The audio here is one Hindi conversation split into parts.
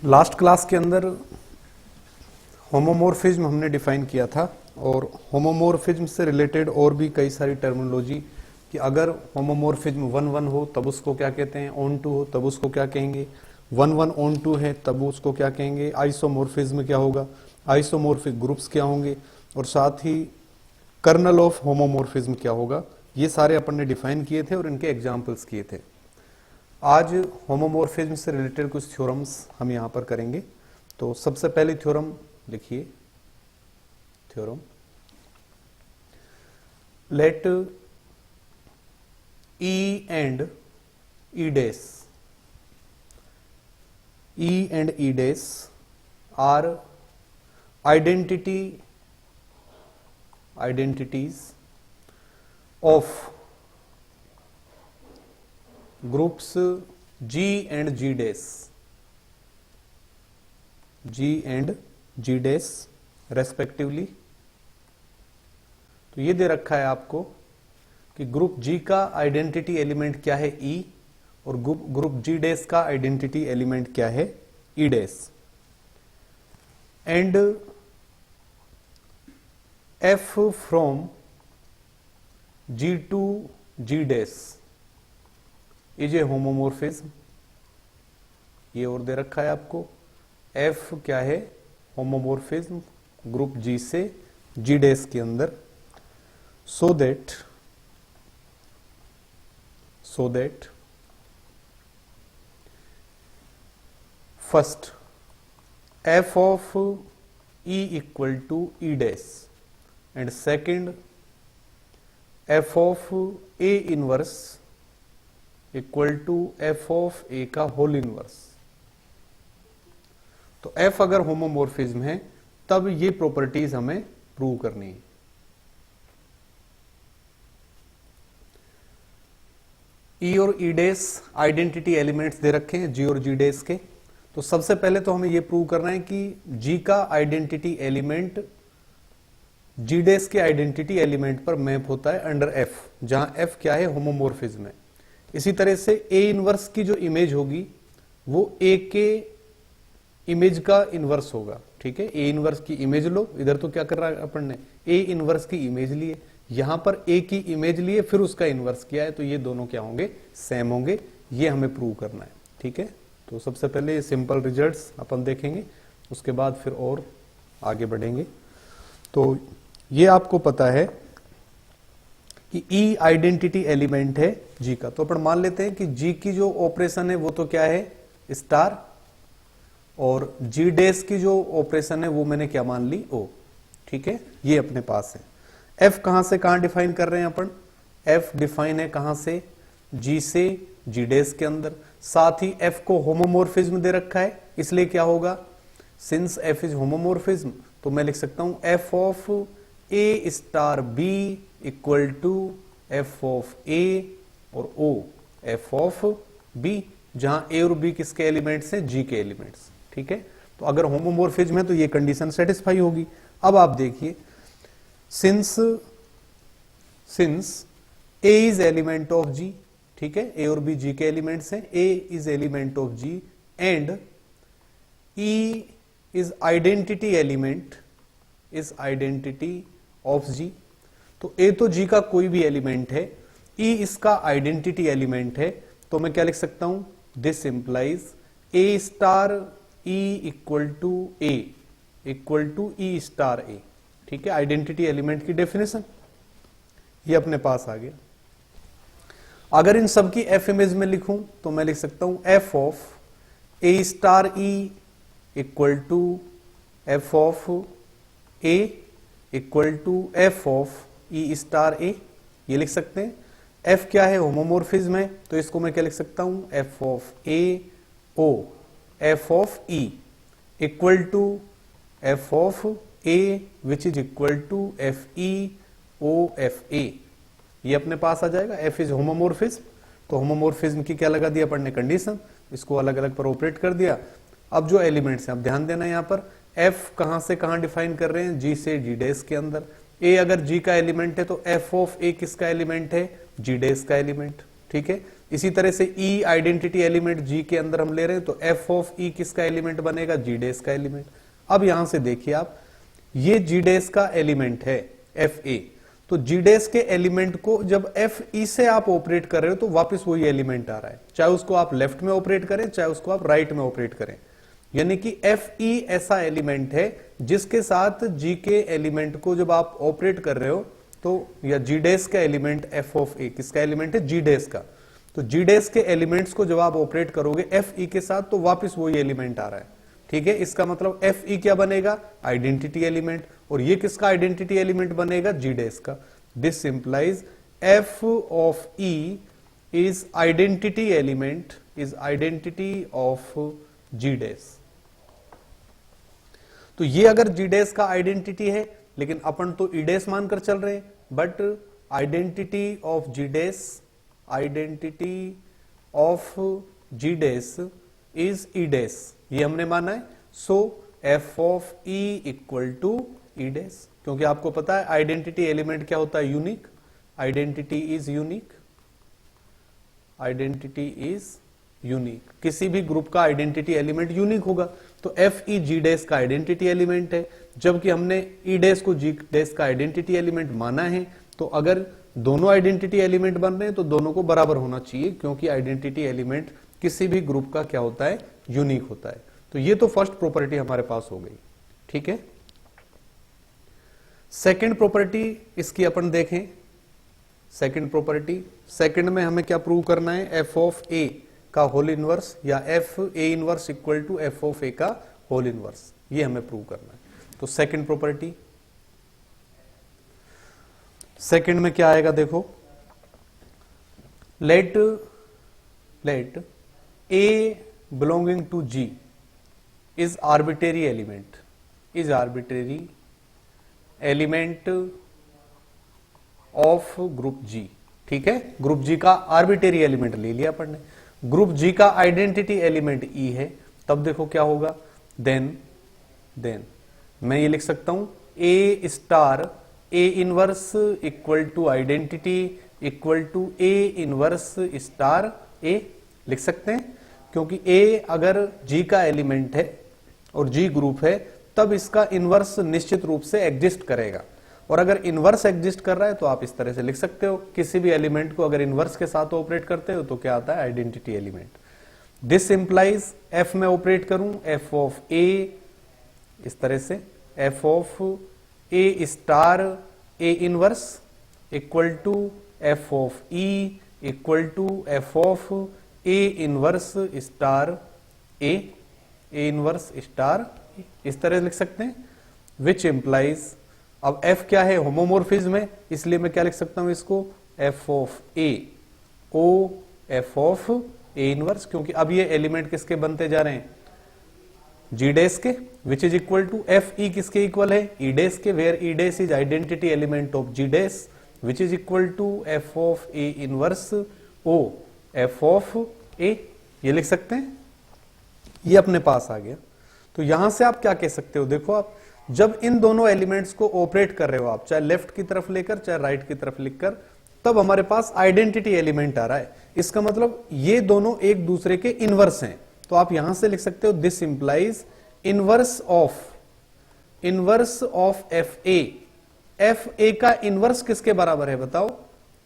लास्ट क्लास के अंदर होमोमॉर्फिज्म हमने डिफाइन किया था और होमोमॉर्फिज्म से रिलेटेड और भी कई सारी टर्मिनोलॉजी कि अगर होमोमॉर्फिज्म 1-1 हो तब उसको क्या कहते हैं, ऑन टू हो तब उसको क्या कहेंगे, 1-1 ऑन टू है तब उसको क्या कहेंगे, आइसोमॉर्फिज्म क्या होगा, आइसोमॉर्फिक ग्रुप्स क्या होंगे और साथ ही कर्नल ऑफ होमोमॉर्फिज्म क्या होगा। ये सारे अपन ने डिफाइन किए थे और इनके एग्जाम्पल्स किए थे। आज होमोमॉर्फिज्म से रिलेटेड कुछ थ्योरम्स हम यहां पर करेंगे। तो सबसे पहले थ्योरम लिखिए, theorem let E and E dash are identities of groups G and G dash, G and G dash रेस्पेक्टिवली। तो ये दे रखा है आपको कि ग्रुप G का आइडेंटिटी एलिमेंट क्या है E और ग्रुप G डैश का आइडेंटिटी एलिमेंट क्या है E dash. And F from G to G dash is a homomorphism. ये और दे रखा है आपको F क्या है, होमोमॉर्फिज्म ग्रुप G से G डैश के अंदर। so that first f of E equal to E dash and second f of A inverse equal to f of A का होल इनवर्स। तो f अगर होमोमॉर्फिज्म है तब ये प्रॉपर्टीज हमें प्रूव करनी है। ई और ई डैश आइडेंटिटी एलिमेंट्स दे रखे हैं जी और जी डैश के। तो सबसे पहले तो हमें यह प्रूव करना है कि जी का आइडेंटिटी एलिमेंट जी डैश के आइडेंटिटी एलिमेंट पर मैप होता है अंडर एफ, जहां एफ क्या है, होमोमॉर्फिज्म है। इसी तरह से ए इनवर्स की जो इमेज होगी वो ए के इमेज का इनवर्स होगा। ठीक है, ए इनवर्स की इमेज लो, इधर तो क्या कर रहा है अपन ने, ए इनवर्स की इमेज लिए, यहां पर ए की इमेज लिए फिर उसका इनवर्स किया है, तो ये दोनों क्या होंगे, सेम होंगे। ये हमें प्रूव करना है। ठीक है, तो सबसे पहले सिंपल रिजल्ट्स अपन देखेंगे, उसके बाद फिर और आगे बढ़ेंगे। तो ये आपको पता है कि ई आइडेंटिटी एलिमेंट है जी का, तो अपन मान लेते हैं कि जी की जो ऑपरेशन है वो तो क्या है, स्टार, और जी डैश की जो ऑपरेशन है वो मैंने क्या मान ली, ओ। ठीक है, ये अपने पास है। एफ कहां से कहां डिफाइन कर रहे हैं अपन, एफ डिफाइन है कहां से, जी से जी डैश के अंदर। साथ ही एफ को होमोमॉर्फिज्म दे रखा है, इसलिए क्या होगा, सिंस एफ इज होमोमॉर्फिज्म तो मैं लिख सकता हूं F of A star B equal to F of A और ओ एफ ऑफ बी, जहां ए और बी किसके एलिमेंट्स हैं, जी के एलिमेंट्स। ठीक है, तो अगर होमोमॉर्फिज्म है तो ये कंडीशन सेटिस्फाई होगी। अब आप देखिए, since A is element of G, ठीक है, ए और बी जी के एलिमेंट्स हैं, A is element of G and E is identity element, is identity of G. तो ए तो जी का कोई भी एलिमेंट है, ई इसका आइडेंटिटी एलिमेंट है, तो मैं क्या लिख सकता हूं, this implies A star E equal to A equal to E star A. ठीक है, आइडेंटिटी एलिमेंट की डेफिनेशन ये अपने पास आ गया। अगर इन सब की एफ इमेज में लिखूं तो मैं लिख सकता हूं F of A star E equal to F of A equal to F of E star A. ये लिख सकते हैं। एफ क्या है, होमोमॉर्फिज्म है, तो इसको मैं क्या लिख सकता हूं, F of A O F of E equal to F of A which is equal to F E O F A. ये अपने पास आ जाएगा। एफ इज होमोमॉर्फिज्म, तो होमोमॉर्फिज्म की क्या लगा दिया अपन ने, कंडीशन, इसको अलग अलग पर ऑपरेट कर दिया। अब जो एलिमेंट्स हैं, अब ध्यान देना यहां पर एफ कहां से कहां डिफाइन कर रहे हैं, जी से जी डैश के अंदर। ए अगर जी का एलिमेंट है तो एफ ऑफ ए किसका एलिमेंट है, जी डैश का एलिमेंट। ठीक है, इसी तरह से ई आइडेंटिटी एलिमेंट जी के अंदर हम ले रहे हैं, तो एफ ऑफ ई किसका एलिमेंट बनेगा, जी डेस का एलिमेंट। अब यहां से देखिए आप, ये जी डेस का एलिमेंट है एफ ए, तो जी डेस के एलिमेंट को जब एफ ई से आप ऑपरेट कर रहे हो तो वापस वही एलिमेंट आ रहा है, चाहे उसको आप लेफ्ट में ऑपरेट करें चाहे उसको आप राइट में ऑपरेट करें। यानी कि एफ ई ऐसा एलिमेंट है जिसके साथ जी के एलिमेंट को जब आप ऑपरेट कर रहे हो तो, या जी डेस का एलिमेंट एफ ऑफ ए किसका एलिमेंट है, जी डेस का, तो जी डेस के एलिमेंट्स को जब आप ऑपरेट करोगे एफ ई के साथ तो वापस वही एलिमेंट आ रहा है। ठीक है, इसका मतलब एफ ई क्या बनेगा, आइडेंटिटी एलिमेंट, और ये किसका आइडेंटिटी एलिमेंट बनेगा, जी डेस का। This implies F of E is identity element, is identity of G dash. तो ये अगर जी डेस का आइडेंटिटी है, लेकिन अपन तो ई डेस मानकर चल रहे हैं, but identity of G dash, identity of G dash is E dash, ये हमने माना है। So F of E equal to E dash, क्योंकि आपको पता है आइडेंटिटी एलिमेंट क्या होता है, unique, identity is unique, identity is unique, किसी भी ग्रुप का आइडेंटिटी एलिमेंट यूनिक होगा। तो एफ ई जी डेस का आइडेंटिटी एलिमेंट है, जबकि हमने ई डेस को जी डेस का आइडेंटिटी एलिमेंट माना है। तो अगर दोनों आइडेंटिटी एलिमेंट बन रहे हैं तो दोनों को बराबर होना चाहिए, क्योंकि आइडेंटिटी एलिमेंट किसी भी ग्रुप का क्या होता है, यूनिक होता है। तो ये तो फर्स्ट प्रॉपर्टी हमारे पास हो गई। ठीक है, सेकंड प्रॉपर्टी इसकी अपन देखें। सेकंड प्रॉपर्टी, सेकंड में हमें क्या प्रूव करना है, एफ ऑफ ए का होल इनवर्स, या F A inverse equal to F of A का होल इनवर्स, ये हमें प्रूव करना है। तो सेकंड प्रॉपर्टी, सेकंड में क्या आएगा देखो, let A belonging to G is arbitrary element, is arbitrary element of group G. ठीक है, ग्रुप जी का आर्बिट्रेरी एलिमेंट ले लिया अपन ने, ग्रुप जी का आइडेंटिटी एलिमेंट ई है। तब देखो क्या होगा, देन मैं ये लिख सकता हूं A star A inverse equal to identity equal to A inverse star A, लिख सकते हैं, क्योंकि ए अगर जी का एलिमेंट है और जी ग्रुप है तब इसका इनवर्स निश्चित रूप से एग्जिस्ट करेगा। और अगर इनवर्स एग्जिस्ट कर रहा है तो आप इस तरह से लिख सकते हो, किसी भी एलिमेंट को अगर इनवर्स के साथ ऑपरेट करते हो तो क्या आता है, identity element. This implies F में ऑपरेट करूं, एफ ऑफ ए इस तरह से, F of A star A inverse equal to F of E equal to F of A inverse star A inverse star, इस तरह लिख सकते हैं। विच इंप्लाइज, अब f क्या है, होमोमोर्फिज्म है, इसलिए मैं क्या लिख सकता हूं इसको, f of A O f of A inverse, क्योंकि अब ये एलिमेंट किसके बनते जा रहे हैं, जी डेस के, which is equal to F E किसके इक्वल है, ई डेस के, where E dash is identity element of G dash, which is equal to F of A inverse O F of A, ये लिख सकते हैं। ये अपने पास आ गया। तो यहां से आप क्या कह सकते हो, देखो आप जब इन दोनों एलिमेंट्स को ऑपरेट कर रहे हो आप, चाहे लेफ्ट की तरफ लेकर चाहे राइट की तरफ लिखकर, तब हमारे पास आइडेंटिटी एलिमेंट आ रहा है। इसका मतलब ये दोनों एक दूसरे के इनवर्स हैं। तो आप यहां से लिख सकते हो this implies inverse of F A का इनवर्स किसके बराबर है बताओ,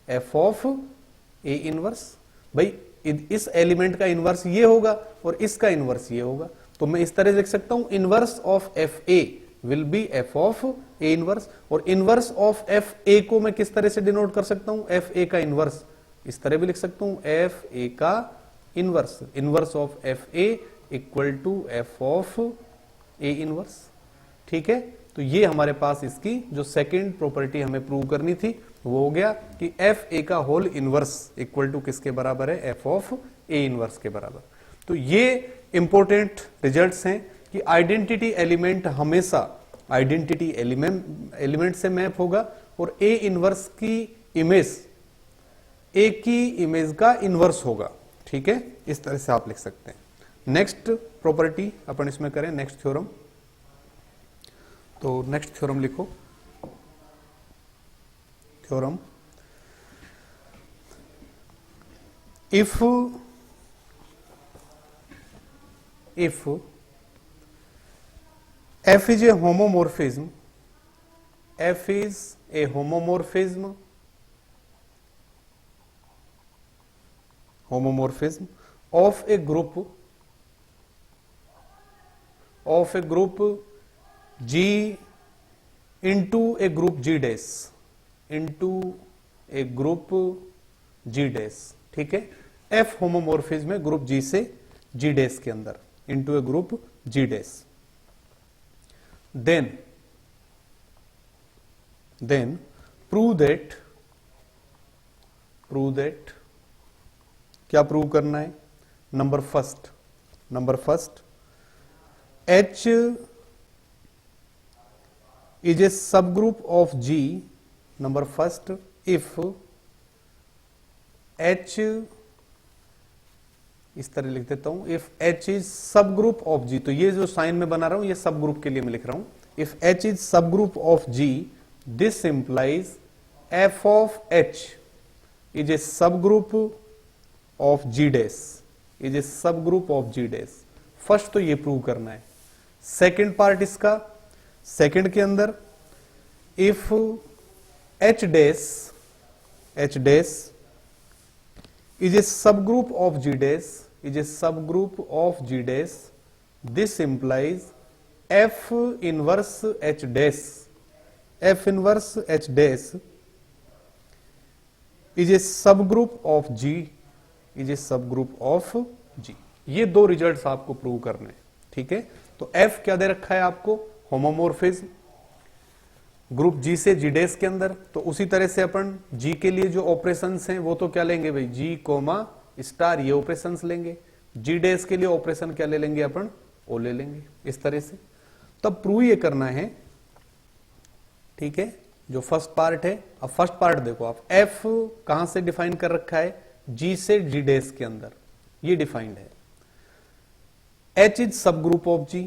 एफ ऑफ ए इनवर्स। भाई इस एलिमेंट का इनवर्स ये होगा और इसका इनवर्स ये होगा, तो मैं इस तरह से लिख सकता हूं inverse of F A will be F of A inverse. और इनवर्स ऑफ एफ ए को मैं किस तरह से डिनोट कर सकता हूं, एफ ए का इनवर्स, इस तरह भी लिख सकता हूं एफ ए का inverse, inverse of F A equal to F of A inverse. ठीक है, तो ये हमारे पास इसकी जो सेकंड प्रॉपर्टी हमें प्रूव करनी थी वो हो गया कि एफ ए का होल इनवर्स इक्वल टू किसके बराबर है, एफ ऑफ ए इनवर्स के बराबर। तो ये इंपॉर्टेंट रिजल्ट्स हैं कि आइडेंटिटी एलिमेंट हमेशा आइडेंटिटी एलिमेंट से मैप होगा और ए इनवर्स की इमेज ए की इमेज का इनवर्स होगा। ठीक है, इस तरह से आप लिख सकते हैं। नेक्स्ट प्रॉपर्टी अपन इसमें करें, नेक्स्ट थ्योरम। तो नेक्स्ट थ्योरम लिखो, theorem if f is a homomorphism, f is a homomorphism of a group G into a group G dash, ठीक है। F होमोमॉर्फिज्म है ग्रुप G से G डैश के अंदर into a group G dash. Then prove that क्या प्रूव करना है? Number first H is a subgroup of G. Number first, if H, इस तरह लिख देता हूं, if H is subgroup of G, तो ये जो साइन में बना रहा हूं ये सब ग्रुप के लिए मैं लिख रहा हूं। If H is subgroup of G, this implies f of H is a subgroup of G dash, first तो ये प्रूव करना है। सेकेंड पार्ट इसका, सेकेंड के अंदर if H dash is a subgroup of G dash, this implies F inverse H dash is a subgroup of G, ये दो रिजल्ट्स आपको प्रूव करने हैं, ठीक है। तो F क्या दे रखा है आपको? होमोमॉर्फिज्म ग्रुप G से G डैश के अंदर। तो उसी तरह से अपन G के लिए जो ऑपरेशंस हैं वो तो क्या लेंगे भाई? G कोमा स्टार, ये ऑपरेशंस लेंगे। G डैश के लिए ऑपरेशन क्या ले लेंगे अपन? O ले लेंगे, इस तरह से। तब प्रूव ये करना है, ठीक है, जो फर्स्ट पार्ट है। अब फर्स्ट पार्ट देखो आप, F कहां से डिफाइन कर रखा है? G से G डैश के अंदर, ये डिफाइंड है। H is subgroup of G,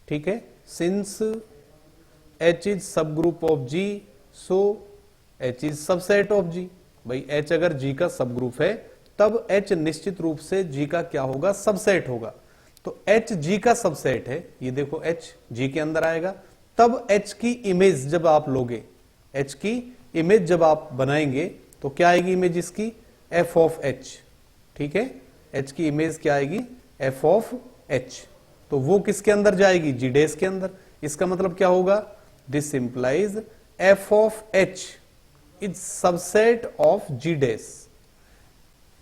ठीक है। Since H is subgroup of G, so H is subset of G। भाई H अगर G का सब ग्रुप है तब H निश्चित रूप से G का क्या होगा? सबसेट होगा। तो H G का सबसेट है, ये देखो H G के अंदर आएगा। तब H की इमेज जब आप लोगे, H की इमेज जब आप बनाएंगे तो क्या आएगी इमेज इसकी? F ऑफ H, ठीक है। H की इमेज क्या आएगी? F of H। तो वो किसके अंदर जाएगी? G डैश के अंदर। इसका मतलब क्या होगा? This implies F of H is subset of G dash,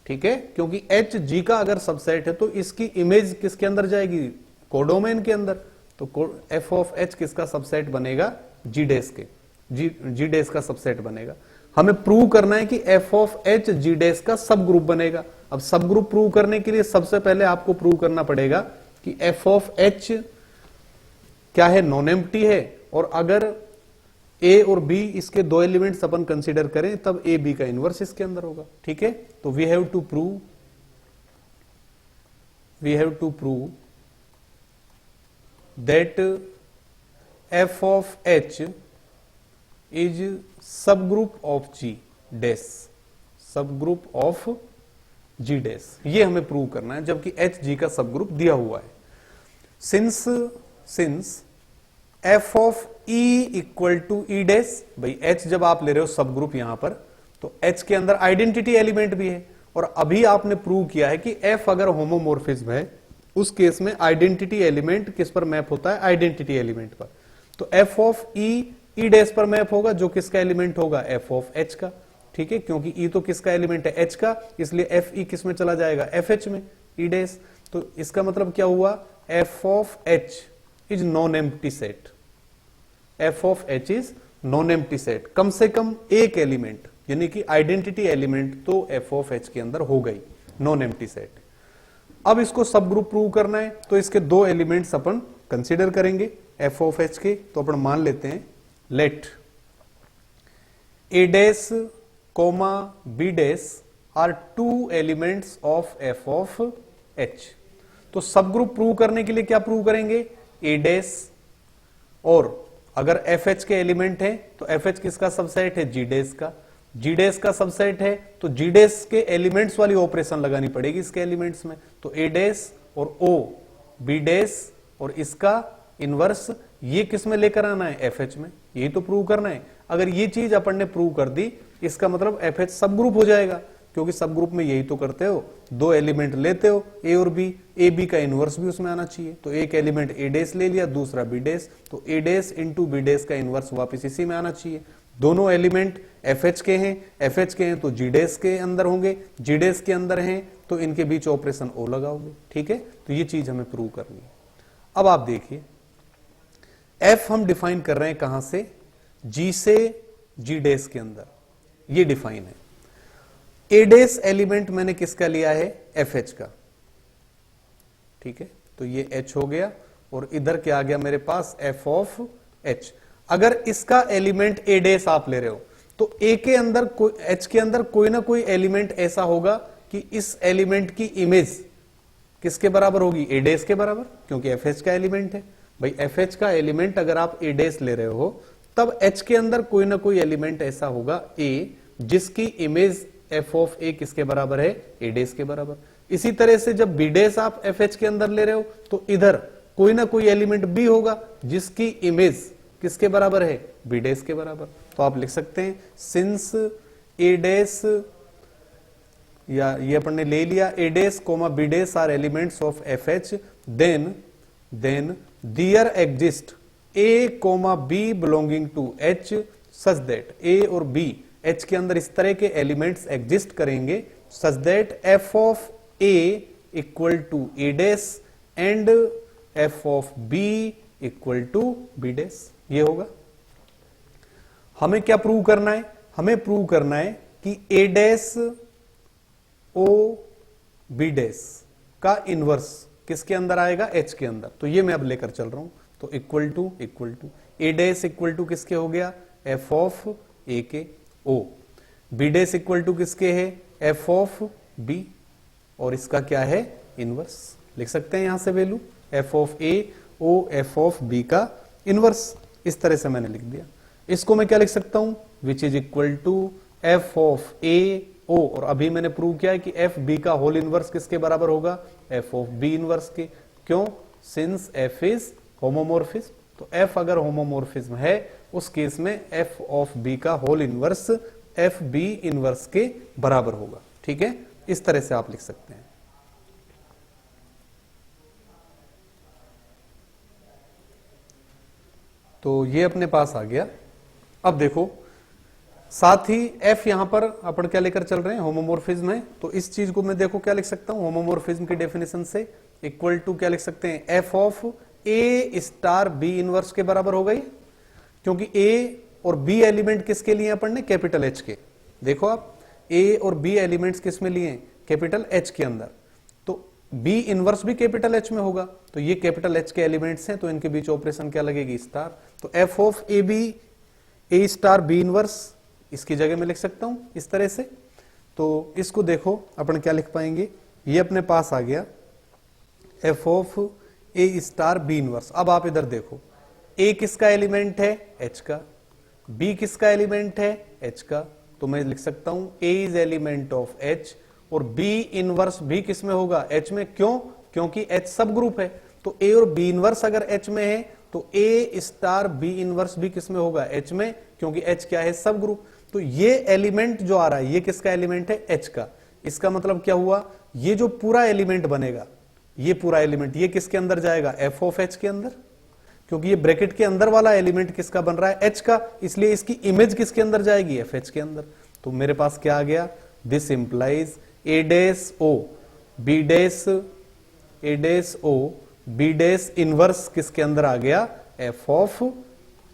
ठीक है। क्योंकि H G का अगर सबसेट है तो इसकी इमेज किसके अंदर जाएगी? कोडोमेन के अंदर। तो F ऑफ H किसका सबसेट बनेगा? G डैश के, G डैश का सबसेट बनेगा। हमें प्रूव करना है कि F of H G dash का सब ग्रुप बनेगा। अब सब ग्रुप प्रूव करने के लिए सबसे पहले आपको प्रूव करना पड़ेगा कि F ऑफ H क्या है? नॉन एम्प्टी है। और अगर A और B इसके दो एलिमेंट्स अपन कंसीडर करें तब A B का इनवर्स इसके अंदर होगा, ठीक है। तो we have to prove that F of H is subgroup of G dash, subgroup of G dash, ये हमें प्रूव करना है, जबकि H G का सब ग्रुप दिया हुआ है। Since F of E equal to E dash, भाई H जब आप ले रहे हो सब ग्रुप यहां पर, तो H के अंदर आइडेंटिटी एलिमेंट भी है। और अभी आपने प्रूव किया है कि F अगर होमोमॉर्फिज्म है उस केस में आइडेंटिटी एलिमेंट किस पर मैप होता है? आइडेंटिटी एलिमेंट पर। तो F of E E dash पर मैप होगा, जो किसका एलिमेंट होगा? F ऑफ H का, ठीक है। क्योंकि E तो किसका एलिमेंट है? H का, इसलिए F E किस में चला जाएगा? FH में, E डैश। तो इसका मतलब क्या हुआ? F of H is non empty set, F of H is non empty set. कम से कम एक एलिमेंट यानी कि आइडेंटिटी एलिमेंट तो F ऑफ H के अंदर हो गई, नॉन एम्प्टी सेट। अब इसको सब ग्रुप प्रूव करना है तो इसके दो एलिमेंट्स अपन कंसीडर करेंगे F ऑफ H के। तो अपन मान लेते हैं let A dash comma B dash are two elements of F of H। तो सब ग्रुप प्रूव करने के लिए क्या प्रूव करेंगे? A डैश, और अगर FH के एलिमेंट है तो FH किसका सबसेट है? G डैश का। जी डैश का सबसेट है तो जी डैश के एलिमेंट्स वाली ऑपरेशन लगानी पड़ेगी इसके एलिमेंट्स में। तो ए डैश और ओ, बी डैश और इसका इनवर्स, ये किस में लेकर आना है, एफ एच में। यही तो प्रूव करना है। अगर ये चीज अपन ने प्रूव कर दी, इसका मतलब एफ एच सब ग्रुप हो जाएगा, क्योंकि सब ग्रुप में यही तो करते हो, दो एलिमेंट लेते हो ए और बी, ए बी का इनवर्स भी उसमें आना चाहिए। तो एक एलिमेंट ए डैश ले लिया, दूसरा बी डैश, तो A dash into B dash का इनवर्स वापस इसी में आना चाहिए। दोनों एलिमेंट एफ एच के हैं, एफ एच के हैं तो जी डैश के अंदर होंगे, जी डैश के अंदर हैं तो इनके बीच ऑपरेशन ओ लगाओगे। ठीक है, तो ये चीज हमें प्रूव करनी है। अब आप देखिए, एफ हम डिफाइन कर रहे हैं कहां से, जी से जी डैश के अंदर, ये डिफाइन है। ए डैश एलिमेंट मैंने किसका लिया है, एफ एच का। ठीक है, तो ये एच हो गया और इधर क्या आ गया मेरे पास, एफ ऑफ एच। अगर इसका एलिमेंट ए डैश आप ले रहे हो तो ए के अंदर एच के अंदर कोई ना कोई एलिमेंट ऐसा होगा कि इस एलिमेंट की इमेज किसके बराबर होगी, ए डैश के बराबर, क्योंकि एफ एच का एलिमेंट है। भाई एफ एच का एलिमेंट अगर आप ए डैश ले रहे हो तब एच के अंदर कोई ना कोई एलिमेंट ऐसा होगा ए, जिसकी इमेज एफ ऑफ ए किसके बराबर है, ए डैश के बराबर। इसी तरह से जब बी डैश आप एफ एच के अंदर ले रहे हो तो इधर कोई ना कोई एलिमेंट बी होगा जिसकी इमेज किसके बराबर है, बी डैश के बराबर। तो आप लिख सकते हैं सिंस ए डैश, या ये अपन ने ले लिया, A dash comma B dash are elements of F H, then there exist A comma B belonging to H such that, A और बी एच के अंदर इस तरह के एलिमेंट्स एग्जिस्ट करेंगे such that F of A equal to A dash and F of B equal to B dash. ये होगा। हमें क्या प्रूव करना है, हमें प्रूव करना है कि ए डैश ओ बी डैश का इनवर्स किसके अंदर आएगा, एच के अंदर। तो ये मैं अब लेकर चल रहा हूं, तो equal to A dash equal to किसके हो गया, एफ ऑफ ए के O, B dash equal to किसके है, एफ ऑफ बी, और इसका क्या है, इनवर्स। लिख सकते हैं यहां से value F of A O F of B का इनवर्स। इस तरह से मैंने लिख दिया। इसको मैं क्या लिख सकता हूं, which is equal to F of A O, और अभी मैंने प्रूव किया है कि एफ बी का होल इनवर्स किसके बराबर होगा, एफ ऑफ बी इनवर्स के। क्यों, सिंस एफ इज होमोमोर्फिज्म। तो एफ अगर होमोमोर्फिज्म है उस केस में एफ ऑफ बी का whole inverse F B inverse के बराबर होगा। ठीक है, इस तरह से आप लिख सकते हैं। तो ये अपने पास आ गया। अब देखो, साथ ही एफ यहां पर अपन क्या लेकर चल रहे हैं, होमोमोर्फिज्म है, तो इस चीज को मैं देखो क्या लिख सकता हूं, होमोमोर्फिज्म की डेफिनेशन से इक्वल टू क्या लिख सकते हैं, F of A star B inverse के बराबर हो गई, क्योंकि ए और बी एलिमेंट किसके लिए अपन ने, कैपिटल एच के। देखो आप, ए और बी एलिमेंट्स किस में लिए, कैपिटल एच के अंदर, तो बी इनवर्स भी कैपिटल एच में होगा। तो ये कैपिटल एच के एलिमेंट्स हैं, तो इनके बीच ऑपरेशन क्या लगेगी, स्टार। तो F of A B A star B inverse, इसकी जगह में लिख सकता हूं इस तरह से। तो इसको देखो अपन क्या लिख पाएंगे, ये अपने पास आ गया F of A star B inverse. अब आप इधर देखो, ए किसका एलिमेंट है, एच का, बी किसका एलिमेंट है, एच का। तो मैं लिख सकता हूं ए इज एलिमेंट ऑफ एच, और बी इनवर्स भी किस में होगा, एच में। क्यों, क्योंकि एच सब ग्रुप है। तो ए और बी इनवर्स अगर एच में है तो ए स्टार बी इनवर्स भी किस में होगा, एच में, क्योंकि एच क्या है, सब ग्रुप। तो ये एलिमेंट जो आ रहा है ये किसका एलिमेंट है, एच का। इसका मतलब क्या हुआ, ये जो पूरा एलिमेंट बनेगा, ये पूरा एलिमेंट ये किसके अंदर जाएगा, एफ ऑफ एच के अंदर, क्योंकि ये ब्रैकेट के अंदर वाला एलिमेंट किसका बन रहा है, एच का, इसलिए इसकी इमेज किसके अंदर जाएगी, एफ एच के अंदर। तो मेरे पास क्या आ गया, this implies A dash O B dash, A dash O B dash inverse किसके अंदर आ गया, एफ ऑफ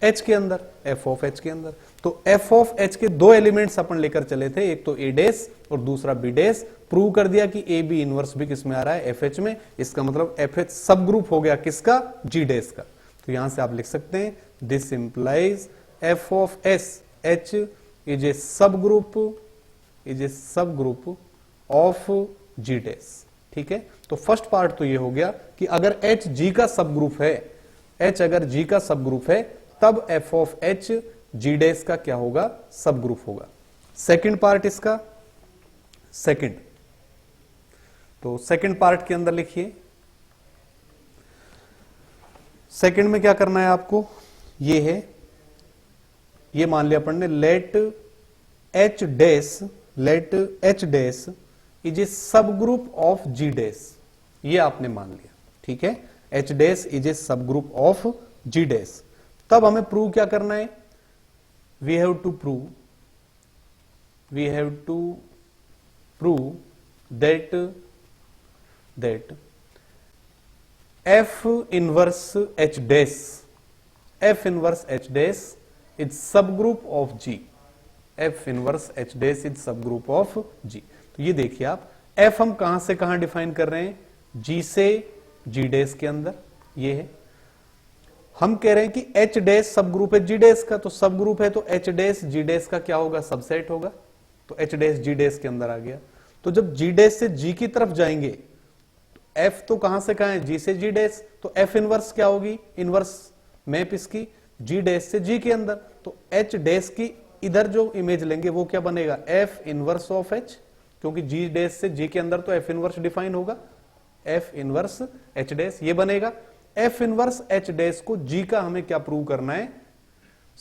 एच के अंदर, एफ ऑफ एच के अंदर। तो एफ ऑफ एच के दो एलिमेंट्स अपन लेकर चले थे, एक तो ए डैश और दूसरा बी डैश। प्रूव कर दिया कि ए बी इनवर्स भी किसमें आ रहा है, एफ एच में। इसका मतलब एफ एच सब ग्रुप हो गया किसका, जी डैश का। तो यहां से आप लिख सकते हैं this implies F of S H is a subgroup, is a subgroup of ji dash. ठीक है, तो फर्स्ट पार्ट तो ये हो गया कि अगर एच जी का सब ग्रुप है, एच अगर जी का सब ग्रुप है तब F of H G dash का क्या होगा, सब ग्रुप होगा। सेकंड पार्ट इसका, सेकंड, तो सेकंड पार्ट के अंदर लिखिए, सेकंड में क्या करना है आपको, ये है, ये मान लिया अपन ने, let H dash is a subgroup of ji dash, ये आपने मान लिया, ठीक है, H dash is a subgroup of ji dash. तब हमें प्रूव क्या करना है, we have to prove that F inverse H dash is subgroup of G, F inverse H dash is subgroup of G. तो ये देखिए आप, एफ हम कहां से कहां डिफाइन कर रहे हैं, जी से जी डैश के अंदर, ये है। हम कह रहे हैं कि एच डैश सब ग्रुप है जी डैश का, तो सब ग्रुप है तो एच डैश जी डैश का क्या होगा, सबसेट होगा, तो एच डैश जी डैश के अंदर आ गया। तो जब जी डैश से जी की तरफ जाएंगे, तो एफ तो कहां से कहां है, जी से जी डैश, तो एफ इनवर्स क्या होगी, इनवर्स मैप इसकी जी डैश से जी के अंदर, तो एच डैश की इधर जो इमेज लेंगे वो क्या बनेगा, एफ इनवर्स ऑफ एच, क्योंकि जी डैश से जी के अंदर तो एफ इनवर्स डिफाइन होगा, एफ इनवर्स एच डैश ये बनेगा। एफ इनवर्स एच डैश को जी का हमें क्या प्रूव करना है,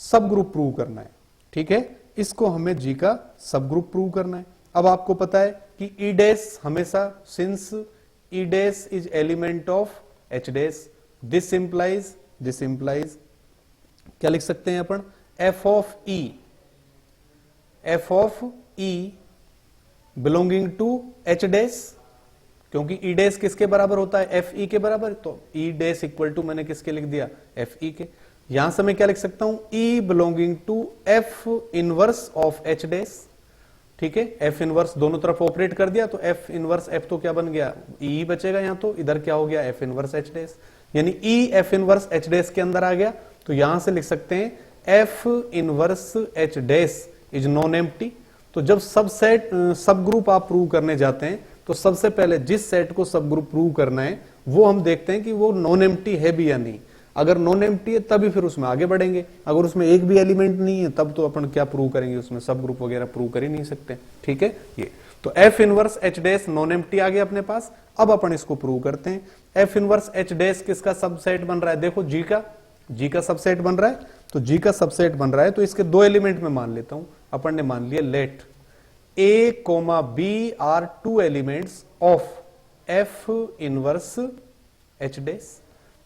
सब ग्रुप प्रूव करना है, ठीक है, इसको हमें जी का सब ग्रुप प्रूव करना है। अब आपको पता है कि ई डैश हमेशा, since E dash is element of H dash, this implies क्या लिख सकते हैं अपन, F of E belonging to H dash, क्योंकि ई डैश किसके बराबर होता है, एफ ई के बराबर, तो ई डैश इक्वल टू मैंने किसके लिख दिया, एफ ई के। यहां से मैं क्या लिख सकता हूं, E belonging to F inverse of H dash, ठीक है, एफ इनवर्स दोनों तरफ ऑपरेट कर दिया, तो एफ इनवर्स एफ तो क्या बन गया, ई बचेगा यहां, तो इधर क्या हो गया, एफ इनवर्स एच डैश, यानी E F inverse H dash के अंदर आ गया। तो यहां से लिख सकते हैं F inverse H dash is non empty. तो जब सब ग्रुप आप प्रूव करने जाते हैं, तो सबसे पहले जिस सेट को सब ग्रुप प्रूव करना है वो हम देखते हैं कि वो नॉन एम्प्टी है भी या नहीं। अगर नॉन एम्प्टी है तभी फिर उसमें आगे बढ़ेंगे, अगर उसमें एक भी एलिमेंट नहीं है तब तो अपन क्या प्रूव करेंगे, उसमें सब ग्रुप वगैरह प्रूव कर ही नहीं सकते, ठीक है। ये तो F inverse H dash non empty आ गया अपने पास। अब अपन इसको प्रूव करते हैं। एफ इनवर्स एच डैश किसका सबसेट बन रहा है, देखो जी का सबसेट बन रहा है, तो जी का सबसेट बन रहा है, तो इसके दो एलिमेंट में मान लेता हूं। अपन ने मान लिया let A comma B are two elements of F inverse H dash,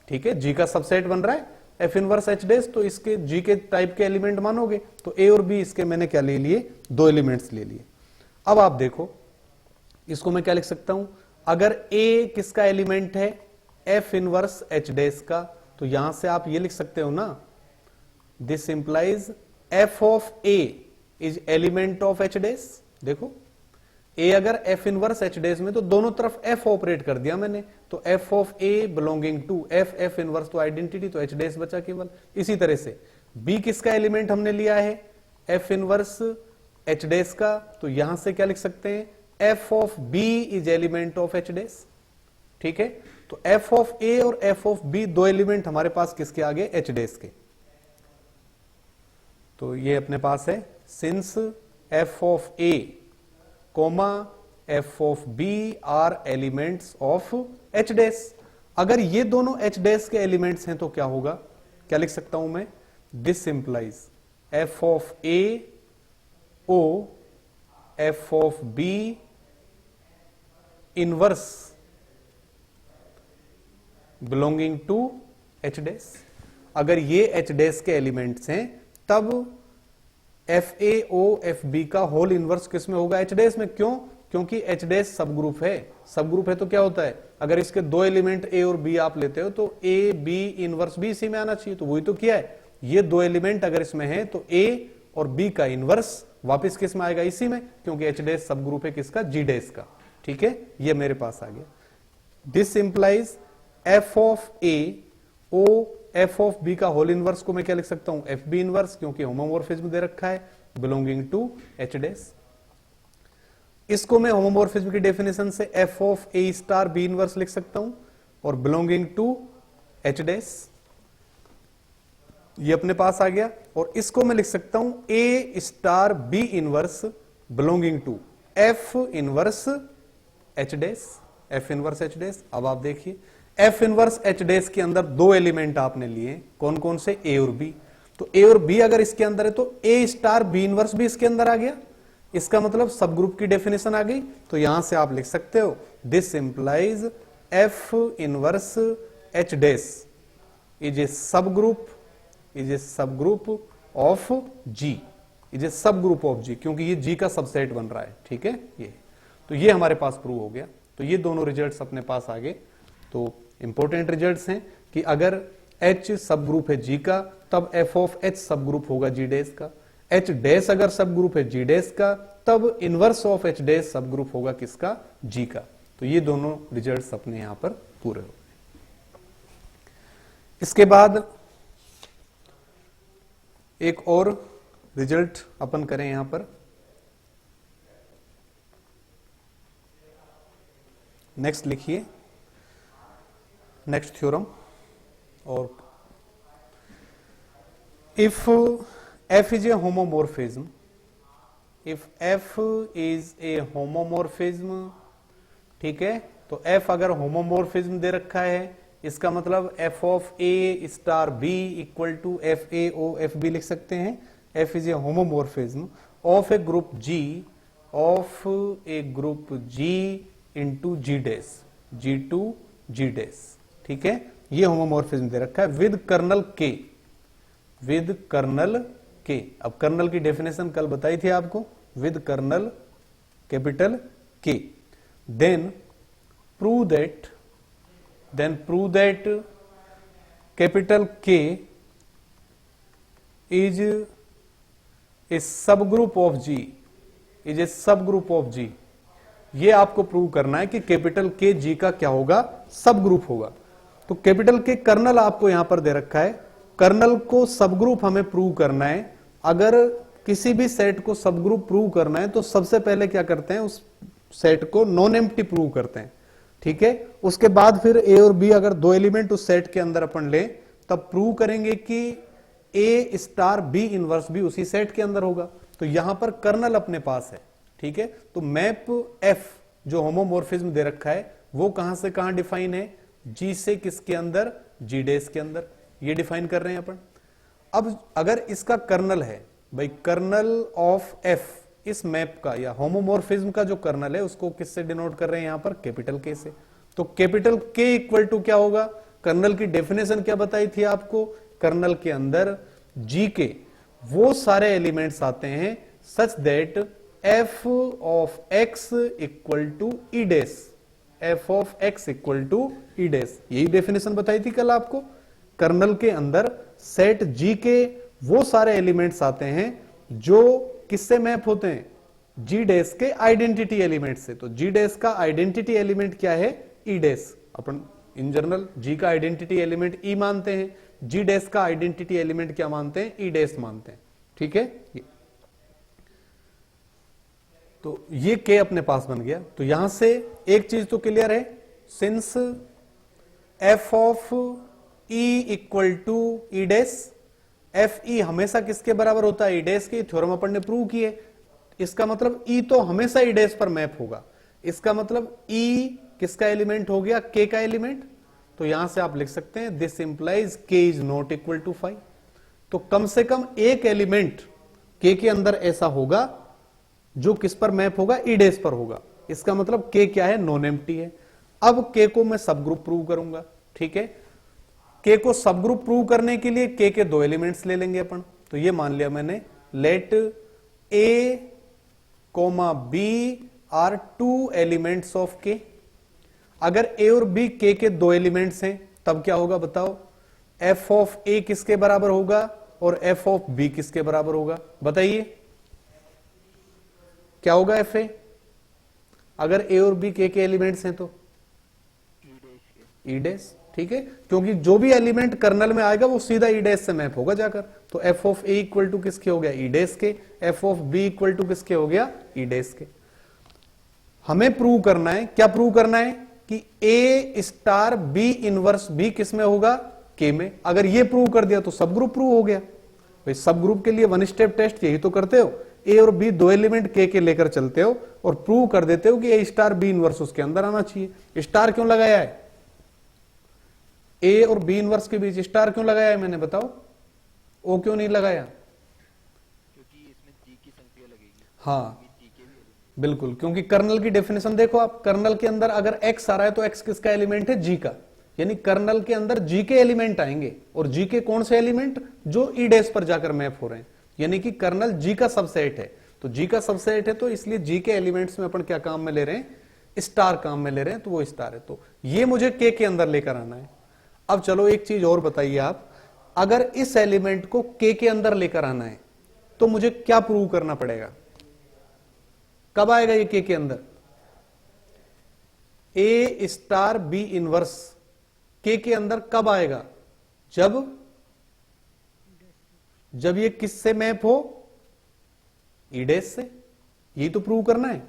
ठीक है, जी का सबसेट बन रहा है एफ इनवर्स एच डैश, तो इसके जी के टाइप के एलिमेंट मानोगे, तो ए और बी इसके मैंने क्या ले लिए, दो एलिमेंट्स ले लिए। अब आप देखो इसको मैं क्या लिख सकता हूं, अगर ए किसका एलिमेंट है, एफ इनवर्स एच डैश का, तो यहां से आप ये लिख सकते हो ना, this implies F of A is element of H dash. देखो ए अगर एफ इनवर्स एच डैश में, तो दोनों तरफ एफ ऑपरेट कर दिया मैंने, तो F of A belonging to F inverse तो आइडेंटिटी, तो एच डैश बचा केवल। इसी तरह से बी किसका एलिमेंट हमने लिया है, एफ इनवर्स एच डैश का, तो यहां से क्या लिख सकते हैं, F of B is element of H dash, ठीक है। तो एफ ऑफ ए और एफ ऑफ बी दो एलिमेंट हमारे पास किसके आगे, एच डैश के। तो ये अपने पास है, since F of A comma F of B are elements of H dash. अगर ये दोनों एच डैश के एलिमेंट्स हैं तो क्या होगा, क्या लिख सकता हूं मैं, this implies F of A O F of B inverse belonging to H dash. अगर ये एच डैश के एलिमेंट्स हैं तब F A O F B का होल इनवर्स किस में होगा, एच डैश में। क्यों, क्योंकि एच डैश सब ग्रुप है, सब ग्रुप है तो क्या होता है, अगर इसके दो एलिमेंट ए और बी आप लेते हो तो ए बी इनवर्स बी इसी में आना चाहिए, तो वही तो किया है। ये दो एलिमेंट अगर इसमें है तो ए और बी का इनवर्स वापस किस में आएगा, इसी में, क्योंकि एच डैश सब ग्रुप है किसका, जी डैश का, ठीक है। ये मेरे पास आ गया, this implies F of A O F of B का होल इनवर्स को मैं क्या लिख सकता हूं, एफ बी इनवर्स, क्योंकि होमोमॉर्फिज्म दे रखा है, बिलोंगिंग टू एच डैश। इसको मैं होमोमॉर्फिज्म की डेफिनेशन से F of A star B inverse लिख सकता हूं और बिलोंगिंग टू एच डैश। ये अपने पास आ गया, और इसको मैं लिख सकता हूं A star B inverse belonging to F inverse H dash, F inverse H dash. अब आप देखिए एफ इनवर्स एच डैश के अंदर दो एलिमेंट आपने लिए, कौन कौन से, ए और बी। तो ए और बी अगर इसके अंदर है तो ए स्टार बी इनवर्स भी इसके अंदर आ गया, इसका मतलब सब ग्रुप की डेफिनेशन आ गई। तो यहां से आप लिख सकते हो this implies F inverse H dash is a subgroup, is a subgroup of G, is a subgroup of जी, क्योंकि ये जी का सबसेट बन रहा है। ठीक है, ये तो ये हमारे पास प्रूव हो गया। तो ये दोनों रिजल्ट्स अपने पास आ गए। तो इंपॉर्टेंट रिजल्ट्स हैं कि अगर H सब ग्रुप है G का, तब f ऑफ H सब ग्रुप होगा G डैश का। H डैश अगर सब ग्रुप है G डैश का, तब इनवर्स ऑफ H डैश सब ग्रुप होगा किसका, G का। तो ये दोनों रिजल्ट्स अपने यहां पर पूरे हो गए। इसके बाद एक और रिजल्ट अपन करें यहां पर। नेक्स्ट लिखिए, नेक्स्ट थ्योरम। और if f is a homomorphism, if f is a homomorphism, ठीक है, तो f अगर होमोमॉर्फिज्म दे रखा है, इसका मतलब f of a star b equal to F A O F B लिख सकते हैं। f is a homomorphism of a group g, of a group g into G dash, G to G dash. ठीक है, ये होमोमॉर्फिज्म दे रखा है with kernel K, with kernel K. अब कर्नल की डेफिनेशन कल बताई थी आपको, with kernel capital K. Then prove that, then prove that capital के is a subgroup of G, is a subgroup of जी। ये आपको प्रूव करना है कि कैपिटल के जी का क्या होगा, सब ग्रुप होगा। तो कैपिटल के कर्नल आपको यहां पर दे रखा है, कर्नल को सब ग्रुप हमें प्रूव करना है। अगर किसी भी सेट को सब ग्रुप प्रूव करना है तो सबसे पहले क्या करते हैं, उस सेट को नॉन एम्प्टी प्रूव करते हैं। ठीक है, उसके बाद फिर ए और बी अगर दो एलिमेंट उस सेट के अंदर अपन ले, तब प्रूव करेंगे कि ए स्टार बी इनवर्स भी उसी सेट के अंदर होगा। तो यहां पर कर्नल अपने पास है। ठीक है, तो मैप एफ जो होमोमॉर्फिज्म दे रखा है वो कहां से कहां डिफाइन है, जी से किसके अंदर, जी डैश के अंदर। ये डिफाइन कर रहे हैं अपन। अब अगर इसका कर्नल है भाई, कर्नल ऑफ एफ, इस मैप का या होमोमॉर्फिज्म का जो कर्नल है उसको किससे डिनोट कर रहे हैं यहां पर, कैपिटल के से। तो कैपिटल के इक्वल टू क्या होगा, कर्नल की डेफिनेशन क्या बताई थी आपको, कर्नल के अंदर जी के वो सारे एलिमेंट्स आते हैं such that F of X equal to E dash, F of X equal to E dash. यही डेफिनेशन बताई थी कल आपको। कर्नल के अंदर सेट जी के वो सारे एलिमेंट्स आते हैं जो किससे मैप होते हैं, जी डैश के आइडेंटिटी एलिमेंट से। तो जी डैश का आइडेंटिटी एलिमेंट क्या है, ई डैश। अपन इन जनरल जी का आइडेंटिटी एलिमेंट ई मानते हैं, जी डैश का आइडेंटिटी एलिमेंट क्या मानते हैं, ई डैश मानते हैं। ठीक है, तो ये के अपने पास बन गया। तो यहां से एक चीज तो क्लियर है, since F of E equal to E dash, F E हमेशा किसके बराबर होता है, ई डैश के। थ्योरम अपन ने प्रूव किए, इसका मतलब ई तो हमेशा ई डैश पर मैप होगा। इसका मतलब ई किसका एलिमेंट हो गया, के का एलिमेंट। तो यहां से आप लिख सकते हैं दिस इंप्लाइज के इज नॉट इक्वल टू 5। तो कम से कम एक एलिमेंट के अंदर ऐसा होगा जो किस पर मैप होगा, ई डैश पर होगा। इसका मतलब के क्या है, नॉन एम्प्टी है। अब के को मैं सब ग्रुप प्रूव करूंगा। ठीक है, के को सब ग्रुप प्रूव करने के लिए के दो एलिमेंट्स ले लेंगे अपन। तो ये मान लिया मैंने, let A comma B are two elements of के। अगर ए और बी के दो एलिमेंट्स हैं तब क्या होगा बताओ, एफ ऑफ ए किसके बराबर होगा और एफ ऑफ बी किसके बराबर होगा, बताइए क्या होगा एफ ए, अगर ए और बी के एलिमेंट्स हैं तो ई डैश। ठीक है, क्योंकि जो भी एलिमेंट कर्नल में आएगा वो सीधा ई डैश से मैप होगा जाकर। तो F of A equal to किसके हो गया, ई डैश के। F of B equal to किसके हो गया, ई डैश के। हमें प्रूव करना है, क्या प्रूव करना है कि ए स्टार बी इनवर्स बी किस में होगा, के में। अगर ये प्रूव कर दिया तो सब ग्रुप प्रूव हो गया। भाई सब ग्रुप के लिए वन स्टेप टेस्ट यही तो करते हो, ए और बी दो एलिमेंट के लेकर चलते हो और प्रूव कर देते हो कि ए स्टार बी इनवर्स उसके अंदर आना चाहिए। स्टार क्यों लगाया है? ए और बी इनवर्स के बीच स्टार क्यों लगाया है मैंने, बताओ? ओ क्यों नहीं लगाया? क्योंकि इसमें जी की संख्या लगेगी। हाँ बिल्कुल, क्योंकि कर्नल की डेफिनेशन देखो आप, कर्नल के अंदर अगर एक्स आ रहा है तो एक्स किसका एलिमेंट है? जी का। यानी कर्नल के अंदर जी के एलिमेंट आएंगे, और जी के कौन से एलिमेंट? जो ई डैश पर जाकर मैप हो रहे हैं। यानी कि कर्नल जी का सबसेट है, तो जी का सबसेट है तो इसलिए जी के एलिमेंट्स में अपन क्या काम में ले रहे हैं? स्टार काम में ले रहे हैं, तो वो स्टार है। तो ये मुझे के अंदर लेकर आना है। अब चलो एक चीज और बताइए आप, अगर इस एलिमेंट को के अंदर लेकर आना है तो मुझे क्या प्रूव करना पड़ेगा? कब आएगा ये के अंदर? ए स्टार बी इनवर्स के अंदर कब आएगा? जब ये किससे मैप हो? ई डैश से। यही तो प्रूव करना है।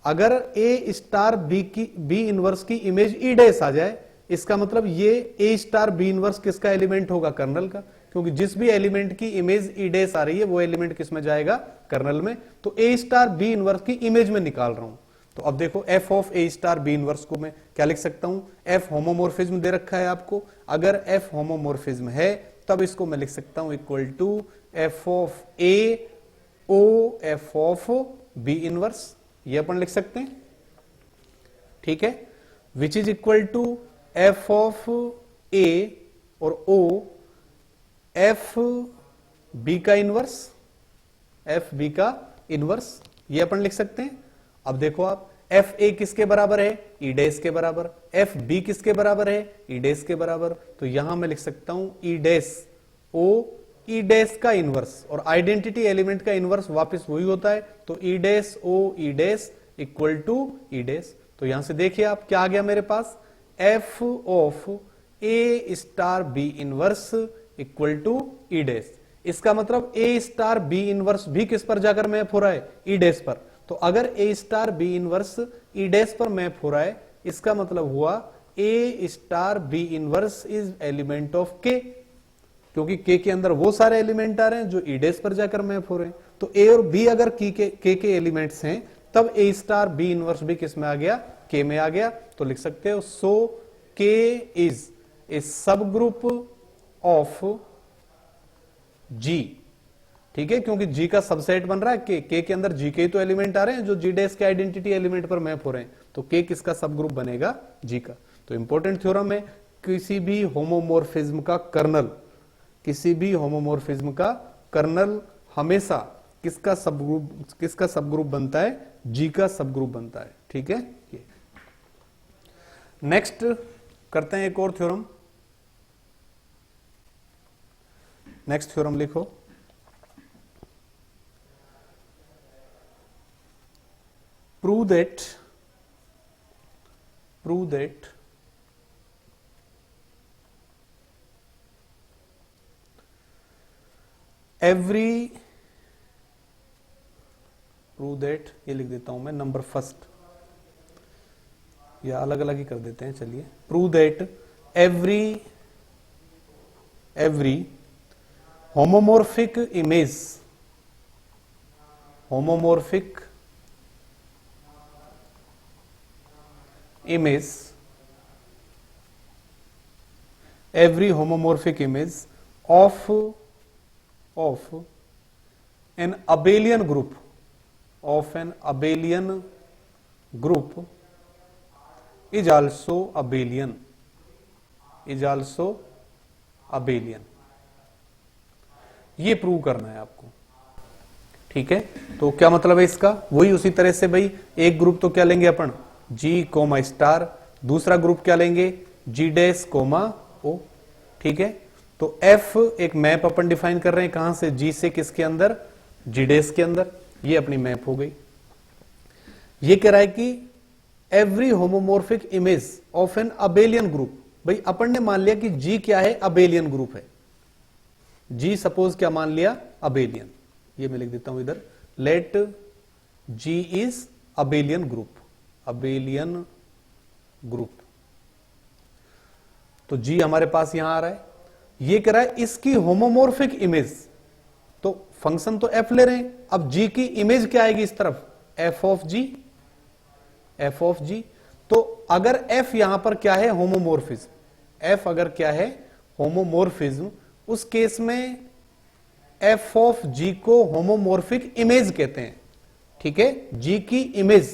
अगर ए स्टार बी इनवर्स की इमेज ई डैश आ जाए, इसका मतलब ये ए स्टार बी इनवर्स किसका एलिमेंट होगा? कर्नल का। क्योंकि जिस भी एलिमेंट की इमेज ई डैश आ रही है वो एलिमेंट किस में जाएगा? कर्नल में। तो ए स्टार बी इनवर्स की इमेज में निकाल रहा हूं। तो अब देखो F of A star B inverse को मैं क्या लिख सकता हूं? एफ होमोमोर्फिज्म दे रखा है आपको। अगर एफ होमोमोर्फिज्म है तब इसको मैं लिख सकता हूं equal to F of A O F of B inverse. ये अपन लिख सकते हैं, ठीक है, which is equal to F of A और ओ एफ बी का इनवर्स, एफ बी का इनवर्स। ये अपन लिख सकते हैं। अब देखो आप, एफ ए किसके बराबर है? ई डैश के बराबर। एफ बी किसके बराबर है? ई डैश के बराबर। तो यहां मैं लिख सकता हूं E dash O E dash का इनवर्स, और आइडेंटिटी एलिमेंट का इनवर्स वापस वही होता है। तो E dash O E dash equal to E dash. तो यहां से देखिए आप क्या आ गया मेरे पास? F of A star B inverse equal to E dash. इसका मतलब ए स्टार बी इनवर्स भी किस पर जाकर मैप हो रहा है? ई डैश पर। तो अगर A star B inverse E dash पर मैप हो रहा है, इसका मतलब हुआ A star B inverse is element of K, क्योंकि के अंदर वो सारे एलिमेंट आ रहे हैं जो ई डैश पर जाकर मैप हो रहे हैं। तो ए और बी अगर के एलिमेंट्स हैं तब ए स्टार बी इनवर्स भी किस में आ गया? के में आ गया। तो लिख सकते हो सो के is a subgroup of G, ठीक है, क्योंकि जी का सबसेट बन रहा है के अंदर जी के ही तो एलिमेंट आ रहे हैं जो जी डैश के आइडेंटिटी एलिमेंट पर मैप हो रहे हैं। तो के किसका सब ग्रुप बनेगा? जी का। तो इंपॉर्टेंट थ्योरम है, किसी भी होमोमोर्फिज्म का कर्नल, किसी भी होमोमोर्फिज्म का कर्नल हमेशा किसका सब ग्रुप बनता है? जी का सब ग्रुप बनता है, ठीक है। ये नेक्स्ट करते हैं एक और थ्योरम। नेक्स्ट थ्योरम लिखो, prove that ये लिख देता हूं मैं नंबर फर्स्ट, या अलग अलग ही कर देते हैं, चलिए। prove that every homomorphic image every homomorphic image of an abelian group is also abelian ये प्रूव करना है आपको, ठीक है। तो क्या मतलब है इसका? वही उसी तरह से भाई, एक ग्रुप तो क्या लेंगे अपन? जी कोमा स्टार, दूसरा ग्रुप क्या लेंगे? जी डैश कोमा ओ, ठीक है। तो एफ एक मैप अपन डिफाइन कर रहे हैं, कहां से? जी से किसके अंदर? जी डैश के अंदर। ये अपनी मैप हो गई। ये कह रहा है कि every homomorphic image of an abelian group. भाई अपन ने मान लिया कि जी क्या है? अबेलियन ग्रुप है। जी सपोज क्या मान लिया? अबेलियन। ये मैं लिख देता हूं इधर, let G is abelian group. तो जी हमारे पास यहां आ रहा है। ये कह रहा है इसकी होमोमोर्फिक इमेज, तो फंक्शन तो एफ ले रहे हैं, अब जी की इमेज क्या आएगी इस तरफ, F of G, F of G. तो अगर एफ यहां पर क्या है, होमोमोर्फिज्म, एफ अगर क्या है होमोमोर्फिज्म, उस केस में एफ ऑफ जी को होमोमोर्फिक इमेज कहते हैं, ठीक है, जी की इमेज,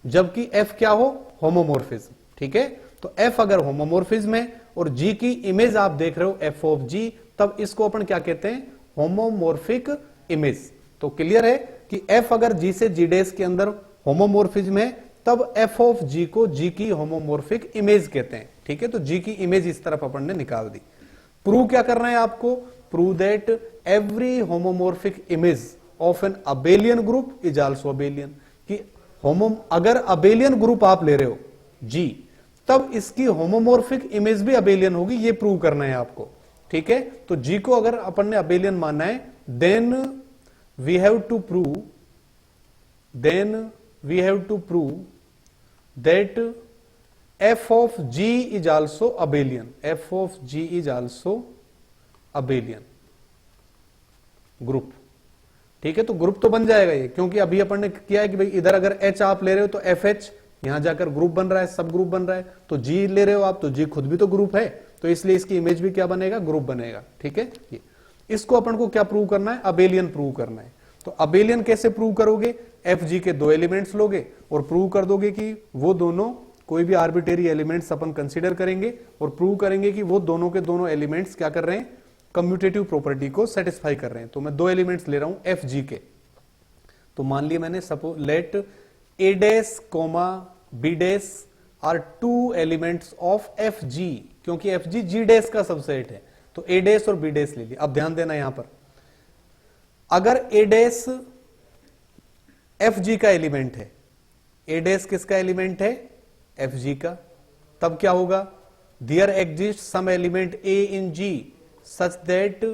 जबकि एफ क्या हो, होमोमोर्फिज्म, ठीक है। तो एफ अगर होमोमोर्फिज्म है और जी की इमेज आप देख रहे हो एफ ऑफ जी, तब इसको अपन क्या कहते हैं, होमोमोर्फिक इमेज। तो क्लियर है कि एफ अगर जी से जी डेस के अंदर होमोमोर्फिज्म है, तब एफ ऑफ जी को जी की होमोमोर्फिक इमेज कहते हैं, ठीक है। तो जी की इमेज इस तरफ अपन ने निकाल दी। प्रूव क्या करना है आपको, prove that every homomorphic image of an abelian group is also abelian, कि अगर अबेलियन ग्रुप आप ले रहे हो जी, तब इसकी होमोमोर्फिक इमेज भी अबेलियन होगी, ये प्रूव करना है आपको, ठीक है। तो जी को अगर अपन ने अबेलियन मानना है, then we have to prove that F of G is also abelian, F of G is also abelian group, ठीक है। तो ग्रुप तो बन जाएगा ये, क्योंकि अभी अपन ने किया है कि भाई इधर अगर एच आप ले रहे हो तो एफ एच यहां जाकर ग्रुप बन रहा है, सब ग्रुप बन रहा है, तो जी ले रहे हो आप तो जी खुद भी तो ग्रुप है, तो इसलिए इसकी इमेज भी क्या बनेगा, ग्रुप बनेगा, ठीक है। ये इसको अपन को क्या प्रूव करना है, अबेलियन प्रूव करना है। तो अबेलियन कैसे प्रूव करोगे, एफ जी के दो एलिमेंट्स लोगे और प्रूव कर दोगे कि वो दोनों कोई भी आर्बिट्रेरी एलिमेंट्स अपन कंसीडर करेंगे और प्रूव करेंगे कि वो दोनों के दोनों एलिमेंट्स क्या कर रहे हैं, कम्यूटेटिव प्रॉपर्टी को सेटिस्फाई कर रहे हैं। तो मैं दो एलिमेंट्स ले रहा हूं एफ जी के, तो मान लिया मैंने suppose let A dash comma B dash are two elements of F G, क्योंकि एफ जी जी डैश का सबसेट है, तो ए डैश और बी डैश ले लिया। अब ध्यान देना यहां पर, अगर ए डैश एफ जी का एलिमेंट है, ए डैश किसका एलिमेंट है, एफ जी का, तब क्या होगा, there exist some element A in G such that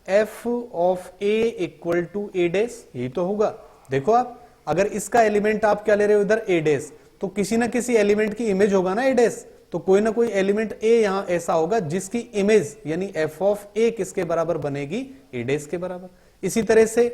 F of A equal to A dash, यही तो होगा। देखो आप, अगर इसका एलिमेंट आप क्या ले रहे हो इधर ए डैश, तो किसी ना किसी एलिमेंट की इमेज होगा ना ए डैश, तो कोई ना कोई एलिमेंट ए यहां ऐसा होगा जिसकी इमेज यानी एफ ऑफ ए किसके बराबर बनेगी, ए डैश के बराबर। इसी तरह से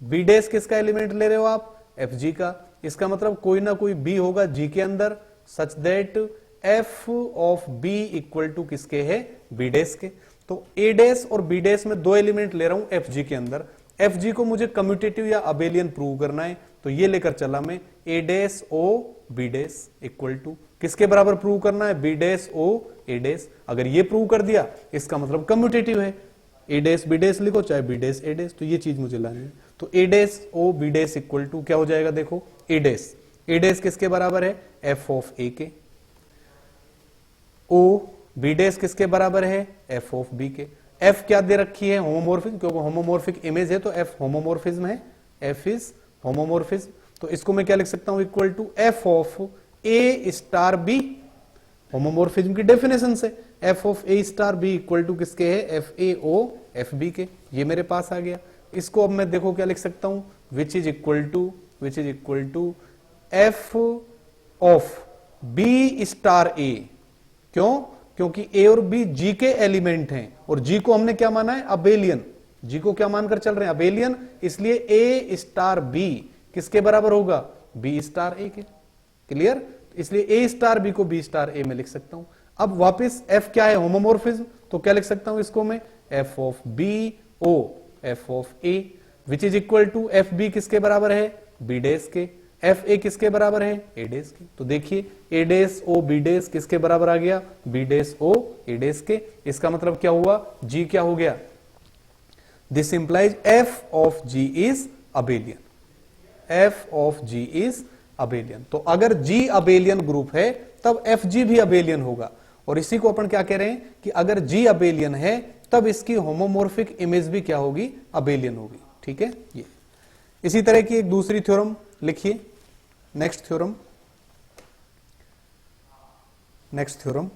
बी डैश किसका एलिमेंट ले रहे हो आप, एफ जी का, इसका मतलब कोई ना कोई बी होगा जी के अंदर such that F of B equal to किसके है, बी डैश के। तो ए डैश और बी डैश में दो एलिमेंट ले रहा हूं एफ जी के अंदर, एफ जी को मुझे कम्यूटेटिव या अबेलियन प्रूव करना है, तो ये लेकर चला मैं A dash O B dash equal to किसके बराबर प्रूव करना है, B dash O A dash. अगर ये प्रूव कर दिया इसका मतलब कम्यूटेटिव है, ए डैश बी डैश लिखो चाहे बी डैश ए डैश, तो ये चीज मुझे लानी है। तो A dash O B dash equal to क्या हो जाएगा, देखो ए डैश किसके बराबर है, एफ ऑफ ए के, ओ बी डैश किसके बराबर है, एफ ऑफ बी के। एफ क्या दे रखी है, होमोमोर्फिज्म, क्योंकि होमोमोर्फिक इमेज है तो एफ होमोमोर्फिज्म है, एफ इज होमोमोर्फिज्म। तो इसको मैं क्या लिख सकता हूं, equal to F of A star B, homomorphism की डेफिनेशन से F of A star B equal to किसके है, F A O F B के। ये मेरे पास आ गया। इसको अब मैं देखो क्या लिख सकता हूं, which is equal to F of B star A. क्यों, क्योंकि ए और बी जी के एलिमेंट हैं और जी को हमने क्या माना है, अबेलियन, जी को क्या मानकर चल रहे हैं, अबेलियन, इसलिए ए स्टार बी किसके बराबर होगा, बी स्टार ए के। क्लियर, इसलिए ए स्टार बी को बी स्टार ए में लिख सकता हूं। अब वापस एफ क्या है, होमोमोर्फिज्म, तो क्या लिख सकता हूं इसको मैं, F of B O F of A, which is equal to F B किसके बराबर है, बी डैश के, एफ ए किसके बराबर है, ए डैश के। तो देखिए A dash O B dash किसके बराबर आ गया, B dash O A dash के। इसका मतलब क्या हुआ, जी क्या हो गया, this implies F of G is abelian, F of G is abelian. तो अगर जी अबेलियन ग्रुप है तब एफ जी भी अबेलियन होगा, और इसी को अपन क्या कह रहे हैं कि अगर जी अबेलियन है तब इसकी होमोमोर्फिक इमेज भी क्या होगी, अबेलियन होगी, ठीक है। ये इसी तरह की एक दूसरी थ्योरम लिखिए, next theorem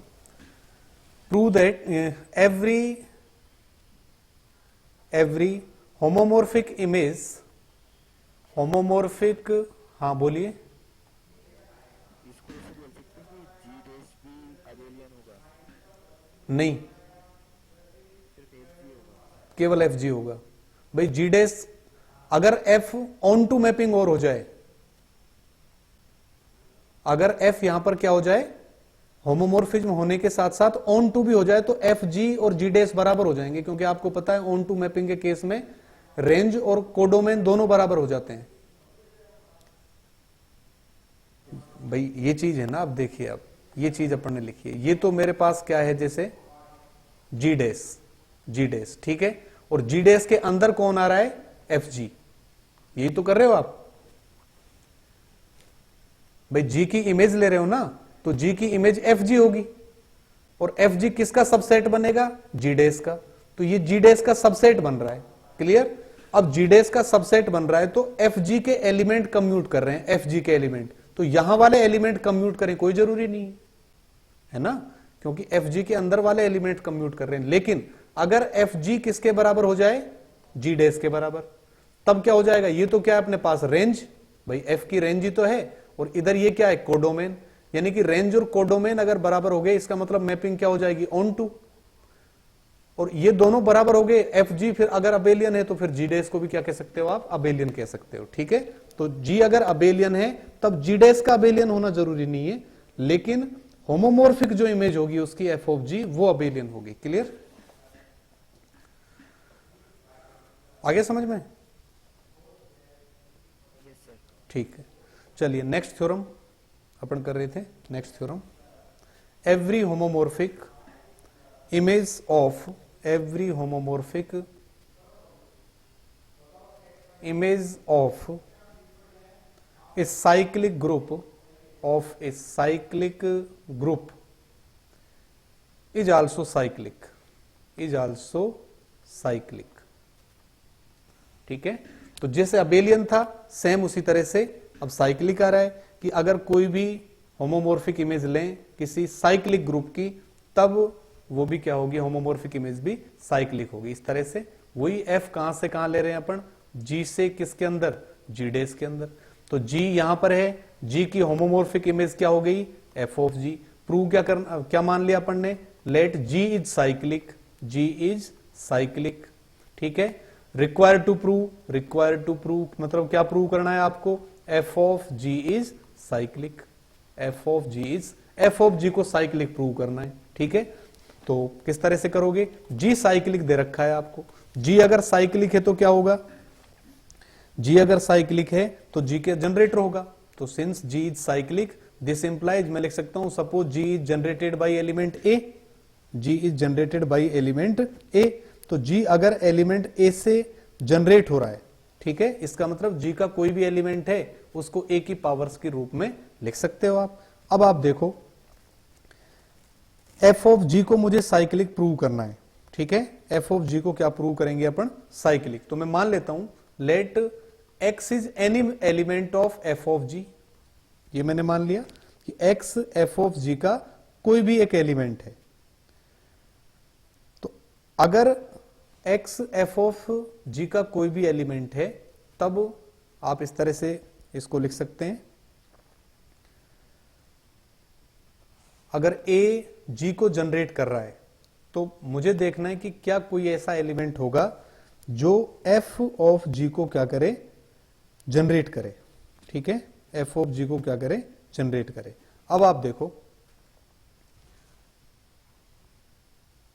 prove that every homomorphic image, homomorphic, हाँ बोलिए, इसको ऐसे बोल सकते हैं कि जी डैश भी अबेलियन होगा, नहीं, फिर केवल एफ जी होगा। भाई जी डैश अगर एफ ऑन टू मैपिंग और हो जाए, अगर एफ यहां पर क्या हो जाए, होमोमोर्फिज्म होने के साथ साथ ऑन टू भी हो जाए, तो एफ जी और जी डैश बराबर हो जाएंगे, क्योंकि आपको पता है ऑन टू मैपिंग के केस में रेंज और कोडोमेन दोनों बराबर हो जाते हैं। भाई ये चीज है ना, अब देखिए, अब ये चीज अपन ने लिखी है, ये तो मेरे पास क्या है, जैसे जी डैश, ठीक है, और जी डैश के अंदर कौन आ रहा है, एफ जी, यही तो कर रहे हो आप। भाई जी की इमेज ले रहे हो ना, तो जी की इमेज एफ जी होगी, और एफ जी किसका सबसेट बनेगा, जी डैश का, तो ये जी डैश का सबसेट बन रहा है। क्लियर। अब जी डैश का सबसेट बन रहा है, तो एफ जी के एलिमेंट कम्यूट कर रहे हैं, एफ जी के एलिमेंट, तो यहां वाले एलिमेंट कम्यूट करें कोई जरूरी नहीं है ना, क्योंकि एफ जी के अंदर वाले एलिमेंट कम्यूट कर रहे हैं। लेकिन अगर एफ जी किसके बराबर हो जाए, जी डैश के बराबर, तब क्या हो जाएगा, ये तो क्या है अपने पास रेंज, भाई एफ की रेंज ही तो है, और इधर ये क्या है, कोडोमेन, यानी कि रेंज और कोडोमेन अगर बराबर हो गए, इसका मतलब मैपिंग क्या हो जाएगी, ऑन टू, और ये दोनों बराबर हो गए, एफ जी फिर अगर अबेलियन है तो फिर जी डैश को भी क्या कह सकते हो आप, अबेलियन कह सकते हो, ठीक है। तो जी अगर अबेलियन है तब जी डैश का अबेलियन होना जरूरी नहीं है, लेकिन होमोमोर्फिक जो इमेज होगी उसकी एफ ऑफ जी वो अबेलियन होगी। क्लियर, आगे समझ में, यस सर। ठीक है। चलिए नेक्स्ट थ्योरम अपन कर रहे थे, next theorem, every homomorphic image of, every homomorphic image of a cyclic group of a cyclic group is also cyclic, is also cyclic, ठीक है। तो जैसे अबेलियन था सेम उसी तरह से अब साइक्लिक आ रहा है, कि अगर कोई भी होमोमोर्फिक इमेज लें किसी साइक्लिक ग्रुप की, तब वो भी क्या होगी, होमोमोर्फिक इमेज भी साइक्लिक होगी। इस तरह से वही एफ कहां से कहां ले रहे हैं अपन, जी से किसके अंदर, जी डैश के अंदर, तो जी यहां पर है, जी की होमोमोर्फिक इमेज क्या हो गई, एफ ऑफ जी। प्रूव क्या करना, क्या मान लिया अपन ने, let G is cyclic, G is cyclic, ठीक है। रिक्वायर टू प्रूव मतलब क्या प्रूव करना है आपको, F of G is cyclic, F of G is, F of G को साइक्लिक प्रूव करना है, ठीक है। तो किस तरह से करोगे, जी साइक्लिक दे रखा है आपको, जी अगर साइक्लिक है तो क्या होगा, जी अगर साइक्लिक है तो जी के जनरेटर होगा, तो since G is cyclic this implies, मैं लिख सकता हूं suppose G is generated by element A, G is generated by element A, तो जी अगर एलिमेंट ए से जनरेट हो रहा है, ठीक है, इसका मतलब जी का कोई भी एलिमेंट है उसको ए की पावर्स के रूप में लिख सकते हो आप। अब आप देखो एफ ऑफ जी को मुझे साइक्लिक प्रूव करना है, ठीक है, एफ ऑफ जी को क्या प्रूव करेंगे अपन, साइक्लिक। तो मैं मान लेता हूं let x is any element of f of g, ये मैंने मान लिया कि x f ऑफ g का कोई भी एक एलिमेंट है। तो अगर x f ऑफ g का कोई भी एलिमेंट है, तब आप इस तरह से इसको लिख सकते हैं, अगर a g को जनरेट कर रहा है तो मुझे देखना है कि क्या कोई ऐसा एलिमेंट होगा जो f ऑफ g को क्या करे, जनरेट करे, ठीक है, एफ ऑफ जी को क्या करे, जनरेट करे। अब आप देखो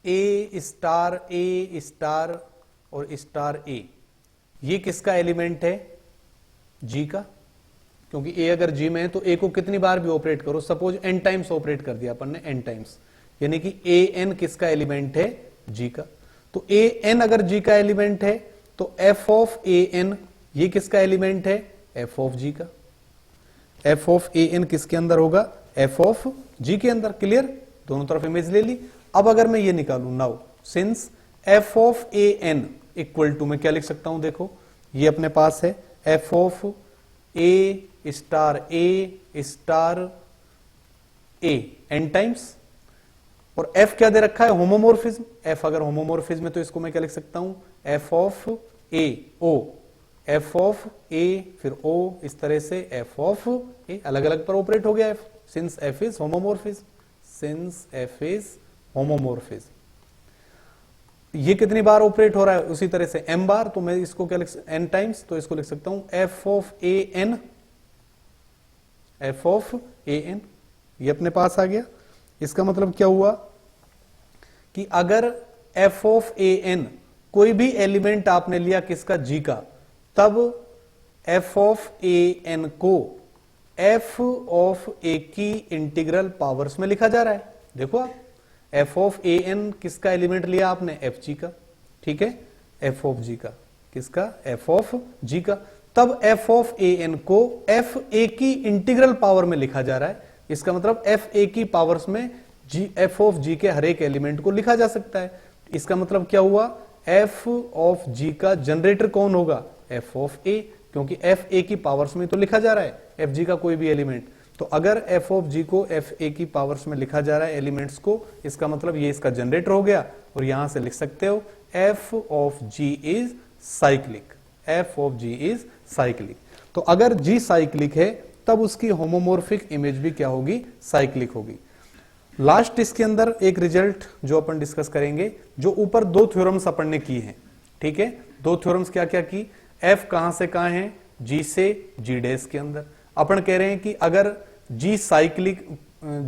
ए स्टार और स्टार ए, ये किसका एलिमेंट है, जी का, क्योंकि ए अगर जी में है तो ए को कितनी बार भी ऑपरेट करो, सपोज एन टाइम्स ऑपरेट कर दिया अपन ने, एन टाइम्स, यानी कि ए एन किसका एलिमेंट है, जी का। तो ए एन अगर जी का एलिमेंट है तो एफ ऑफ ए एन ये किसका एलिमेंट है, एफ ऑफ जी का। एफ ऑफ ए एन किसके अंदर होगा, एफ ऑफ जी के अंदर। क्लियर, दोनों तरफ इमेज ले ली। अब अगर मैं ये निकालू, now since F of A N equal to, मैं क्या लिख सकता हूं, देखो ये अपने पास है F of A star A N times, और एफ क्या दे रखा है, होमोमोर्फिज्म। एफ अगर होमोमोर्फिज्म है तो इसको मैं क्या लिख सकता हूं, F of A O, F of A फिर ओ, इस तरह से एफ ऑफ ए, अलग अलग पर ऑपरेट हो गया F, since F is homomorphism, since F is homomorphism. ये कितनी बार ऑपरेट हो रहा है, उसी तरह से m बार, तो मैं इसको क्या लिख n टाइम्स, तो इसको लिख सकता हूं f ऑफ a n, ये अपने पास आ गया। इसका मतलब क्या हुआ कि अगर f ऑफ a n कोई भी एलिमेंट आपने लिया किसका, g का, तब f ऑफ a n को f ऑफ a की इंटीग्रल पावर्स में लिखा जा रहा है। देखो आप, f ऑफ a n किसका एलिमेंट लिया आपने, f g का, ठीक है, f ऑफ g का, किसका, f ऑफ g का, तब f ऑफ a n को f a की इंटीग्रल पावर में लिखा जा रहा है। इसका मतलब f a की पावर्स में f ऑफ g के हर एक एलिमेंट को लिखा जा सकता है। इसका मतलब क्या हुआ, f ऑफ g का जनरेटर कौन होगा, f ऑफ a, क्योंकि f a की पावर्स में तो लिखा जा रहा है f g का कोई भी एलिमेंट। तो अगर f ऑफ g को f a की पावर्स में लिखा जा रहा है एलिमेंट्स को, इसका मतलब ये इसका जनरेटर हो गया। और यहां से लिख सकते हो f of g is cyclic, f of g is cyclic. तो अगर g साइक्लिक है तब उसकी होमोमॉर्फिक इमेज भी क्या होगी, साइक्लिक होगी। लास्ट इसके अंदर एक रिजल्ट जो अपन डिस्कस करेंगे, जो ऊपर दो थ्योरम्स अपन ने की हैं, ठीक है, दो थ्योरम्स क्या क्या की, f कहां से कहां है, g से g डैश के अंदर। अपन कह रहे हैं कि अगर g साइक्लिक,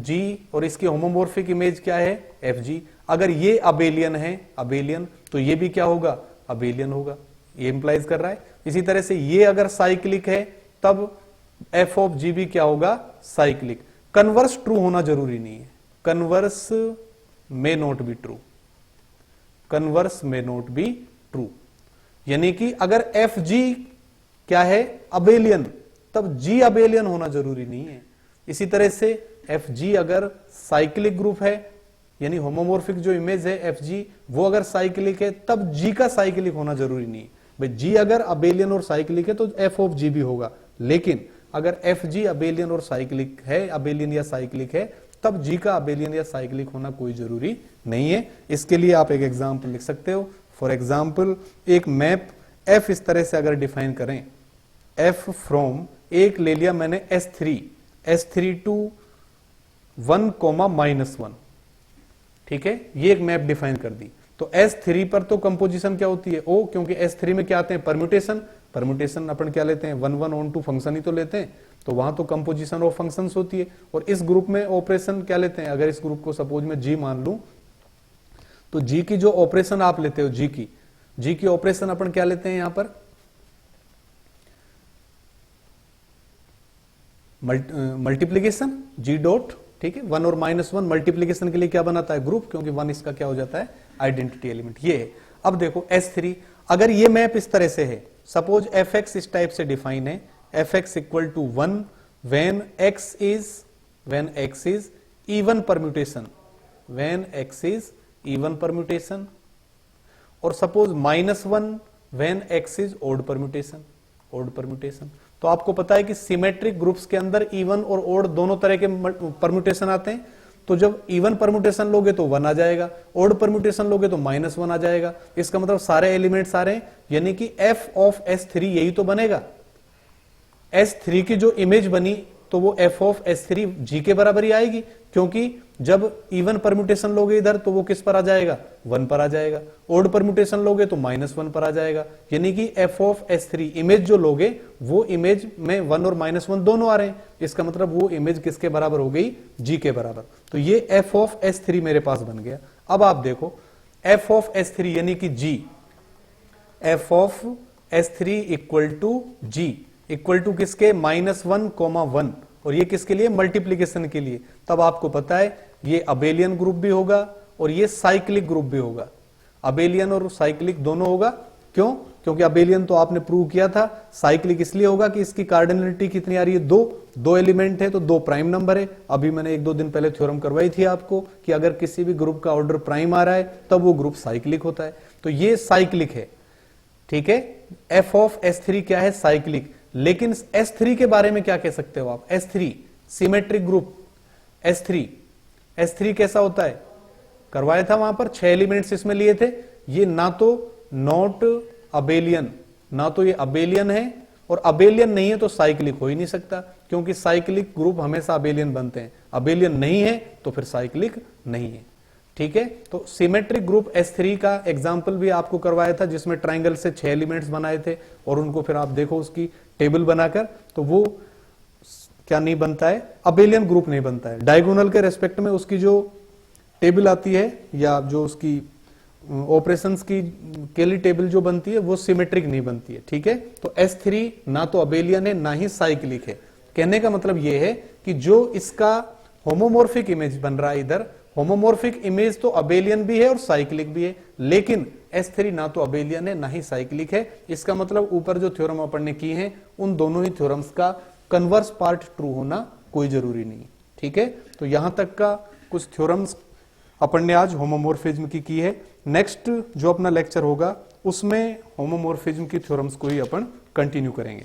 g और इसकी होमोमॉर्फिक इमेज क्या है, fg, अगर ये अबेलियन है, अबेलियन, तो ये भी क्या होगा, अबेलियन होगा, ये इंप्लाइज कर रहा है। इसी तरह से ये अगर साइक्लिक है तब f ऑफ g भी क्या होगा, साइक्लिक। कन्वर्स ट्रू होना जरूरी नहीं है, converse may not be true, converse may not be true, यानी कि अगर एफ जी क्या है, अबेलियन, तब जी अबेलियन होना जरूरी नहीं है। इसी तरह से एफ जी अगर साइक्लिक ग्रुप है, यानी होमोमॉर्फिक जो इमेज है एफ जी, वो अगर साइक्लिक है तब जी का साइक्लिक होना जरूरी नहीं है। भाई जी अगर अबेलियन और साइक्लिक है तो एफ ऑफ जी भी होगा, लेकिन अगर एफ जी अबेलियन और साइक्लिक है, अबेलियन या साइक्लिक है, तब जी का अबेलियन या साइक्लिक होना कोई जरूरी नहीं है। इसके लिए आप एक एग्जाम्पल लिख सकते हो। फॉर एग्जाम्पल, एक मैप एफ इस तरह से अगर डिफाइन करें, एफ फ्रॉम, एक ले लिया मैंने S3 टू 1, -1, ठीक है, ये एक मैप डिफाइन कर दी। तो S3 पर तो कंपोजिशन क्या होती है, O, क्योंकि S3 में क्या आते हैं, परम्यूटेशन अपन क्या लेते हैं, 1 1 ऑन 2 फंक्शन ही तो लेते हैं, तो वहां तो कंपोजिशन ऑफ फंक्शंस होती है। और इस ग्रुप में ऑपरेशन क्या लेते हैं, अगर इस ग्रुप को सपोज में G मान लूं, तो G की जो ऑपरेशन आप लेते हो, G की ऑपरेशन अपन क्या लेते हैं यहां पर, मल्टीप्लीकेशन, G डॉट, ठीक है, 1 और -1 मल्टीप्लीकेशन के लिए क्या बनाता है, ग्रुप, क्योंकि 1 इसका क्या हो जाता है, आइडेंटिटी एलिमेंट, ये है। अब देखो S3, अगर ये मैप इस तरह से है, सपोज fx इस टाइप से डिफाइन है, fx equal to 1 when x is even permutation, when x is even permutation, और suppose -1 when x is odd permutation। तो आपको पता है कि सिमेट्रिक ग्रुप्स के अंदर इवन और ओड दोनों तरह के परम्यूटेशन आते हैं। तो जब इवन परम्यूटेशन लोगे तो 1 आ जाएगा, ओड परम्यूटेशन लोगे तो -1 आ जाएगा। इसका मतलब सारे एलिमेंट्स आ रहे हैं, यानी कि f ऑफ S3 यही तो बनेगा। S3 की जो इमेज बनी तो वो f ऑफ S3 G के बराबर ही आएगी, क्योंकि जब इवन परम्यूटेशन लोगे इधर तो वो किस पर आ जाएगा, 1 पर आ जाएगा, ओड परम्यूटेशन लोगे तो -1 पर आ जाएगा। यानी कि f ऑफ S3 इमेज जो लोगे वो इमेज में 1 और -1 दोनों आ रहे हैं। इसका मतलब वो इमेज किसके बराबर हो गई, G के बराबर। तो ये f ऑफ S3 मेरे पास बन गया। अब आप देखो f ऑफ S3 यानी कि G, f of S3 equal to G equal to किसके, -1, 1, और ये किसके लिए, मल्टीप्लीकेशन के लिए। तब आपको पता है ये अबेलियन ग्रुप भी होगा और ये साइक्लिक ग्रुप भी होगा, अबेलियन और साइक्लिक दोनों होगा। क्यों, क्योंकि अबेलियन तो आपने प्रूव किया था, साइक्लिक इसलिए होगा कि इसकी कार्डिनलिटी कितनी आ रही है, 2 एलिमेंट है तो 2 प्राइम नंबर है। अभी मैंने 1-2 दिन पहले थ्योरम करवाई थी आपको कि अगर किसी भी ग्रुप का ऑर्डर प्राइम आ रहा है तब वो ग्रुप साइक्लिक होता है। तो ये साइक्लिक है, ठीक है। f ऑफ S3 क्या है, साइक्लिक। लेकिन S3 के बारे में क्या कह सकते हो आप, S3 सिमेट्रिक ग्रुप, S3 कैसा होता है, करवाया था वहां पर 6 एलिमेंट्स इसमें लिए थे। ये ना तो नॉट अबेलियन, ना तो ये अबेलियन है, और अबेलियन नहीं है तो साइक्लिक हो ही नहीं सकता, क्योंकि साइक्लिक ग्रुप हमेशा अबेलियन बनते हैं। अबेलियन नहीं है तो फिर साइक्लिक नहीं है, ठीक है। तो सिमेट्रिक ग्रुप S3 का एग्जाम्पल भी आपको करवाया था, जिसमें ट्राइंगल से 6 एलिमेंट्स बनाए थे और उनको फिर आप देखो उसकी टेबल बनाकर, तो वो क्या नहीं बनता है, अबेलियन ग्रुप नहीं बनता है। डायगोनल के रेस्पेक्ट में उसकी जो टेबल आती है या जो उसकी ऑपरेशंस की केली टेबल जो बनती है वो सिमेट्रिक नहीं बनती है, ठीक है। तो S3 ना तो अबेलियन है ना ही साइक्लिक है। कहने का मतलब यह है कि जो इसका होमोमॉर्फिक इमेज बन रहा है इधर, होमोमॉर्फिक इमेज तो अबेलियन भी है और साइक्लिक भी है, लेकिन S3 ना तो अबेलियन है ना ही साइक्लिक है। इसका मतलब ऊपर जो थ्योरम अपन ने की है उन दोनों ही थ्योरम्स का कन्वर्स पार्ट ट्रू होना कोई जरूरी नहीं, ठीक है। तो यहां तक का कुछ थ्योरम्स अपन ने आज होमोमॉर्फिज्म की है। नेक्स्ट जो अपना लेक्चर होगा उसमें होमोमॉर्फिज्म की थ्योरम्स को ही अपन कंटिन्यू करेंगे।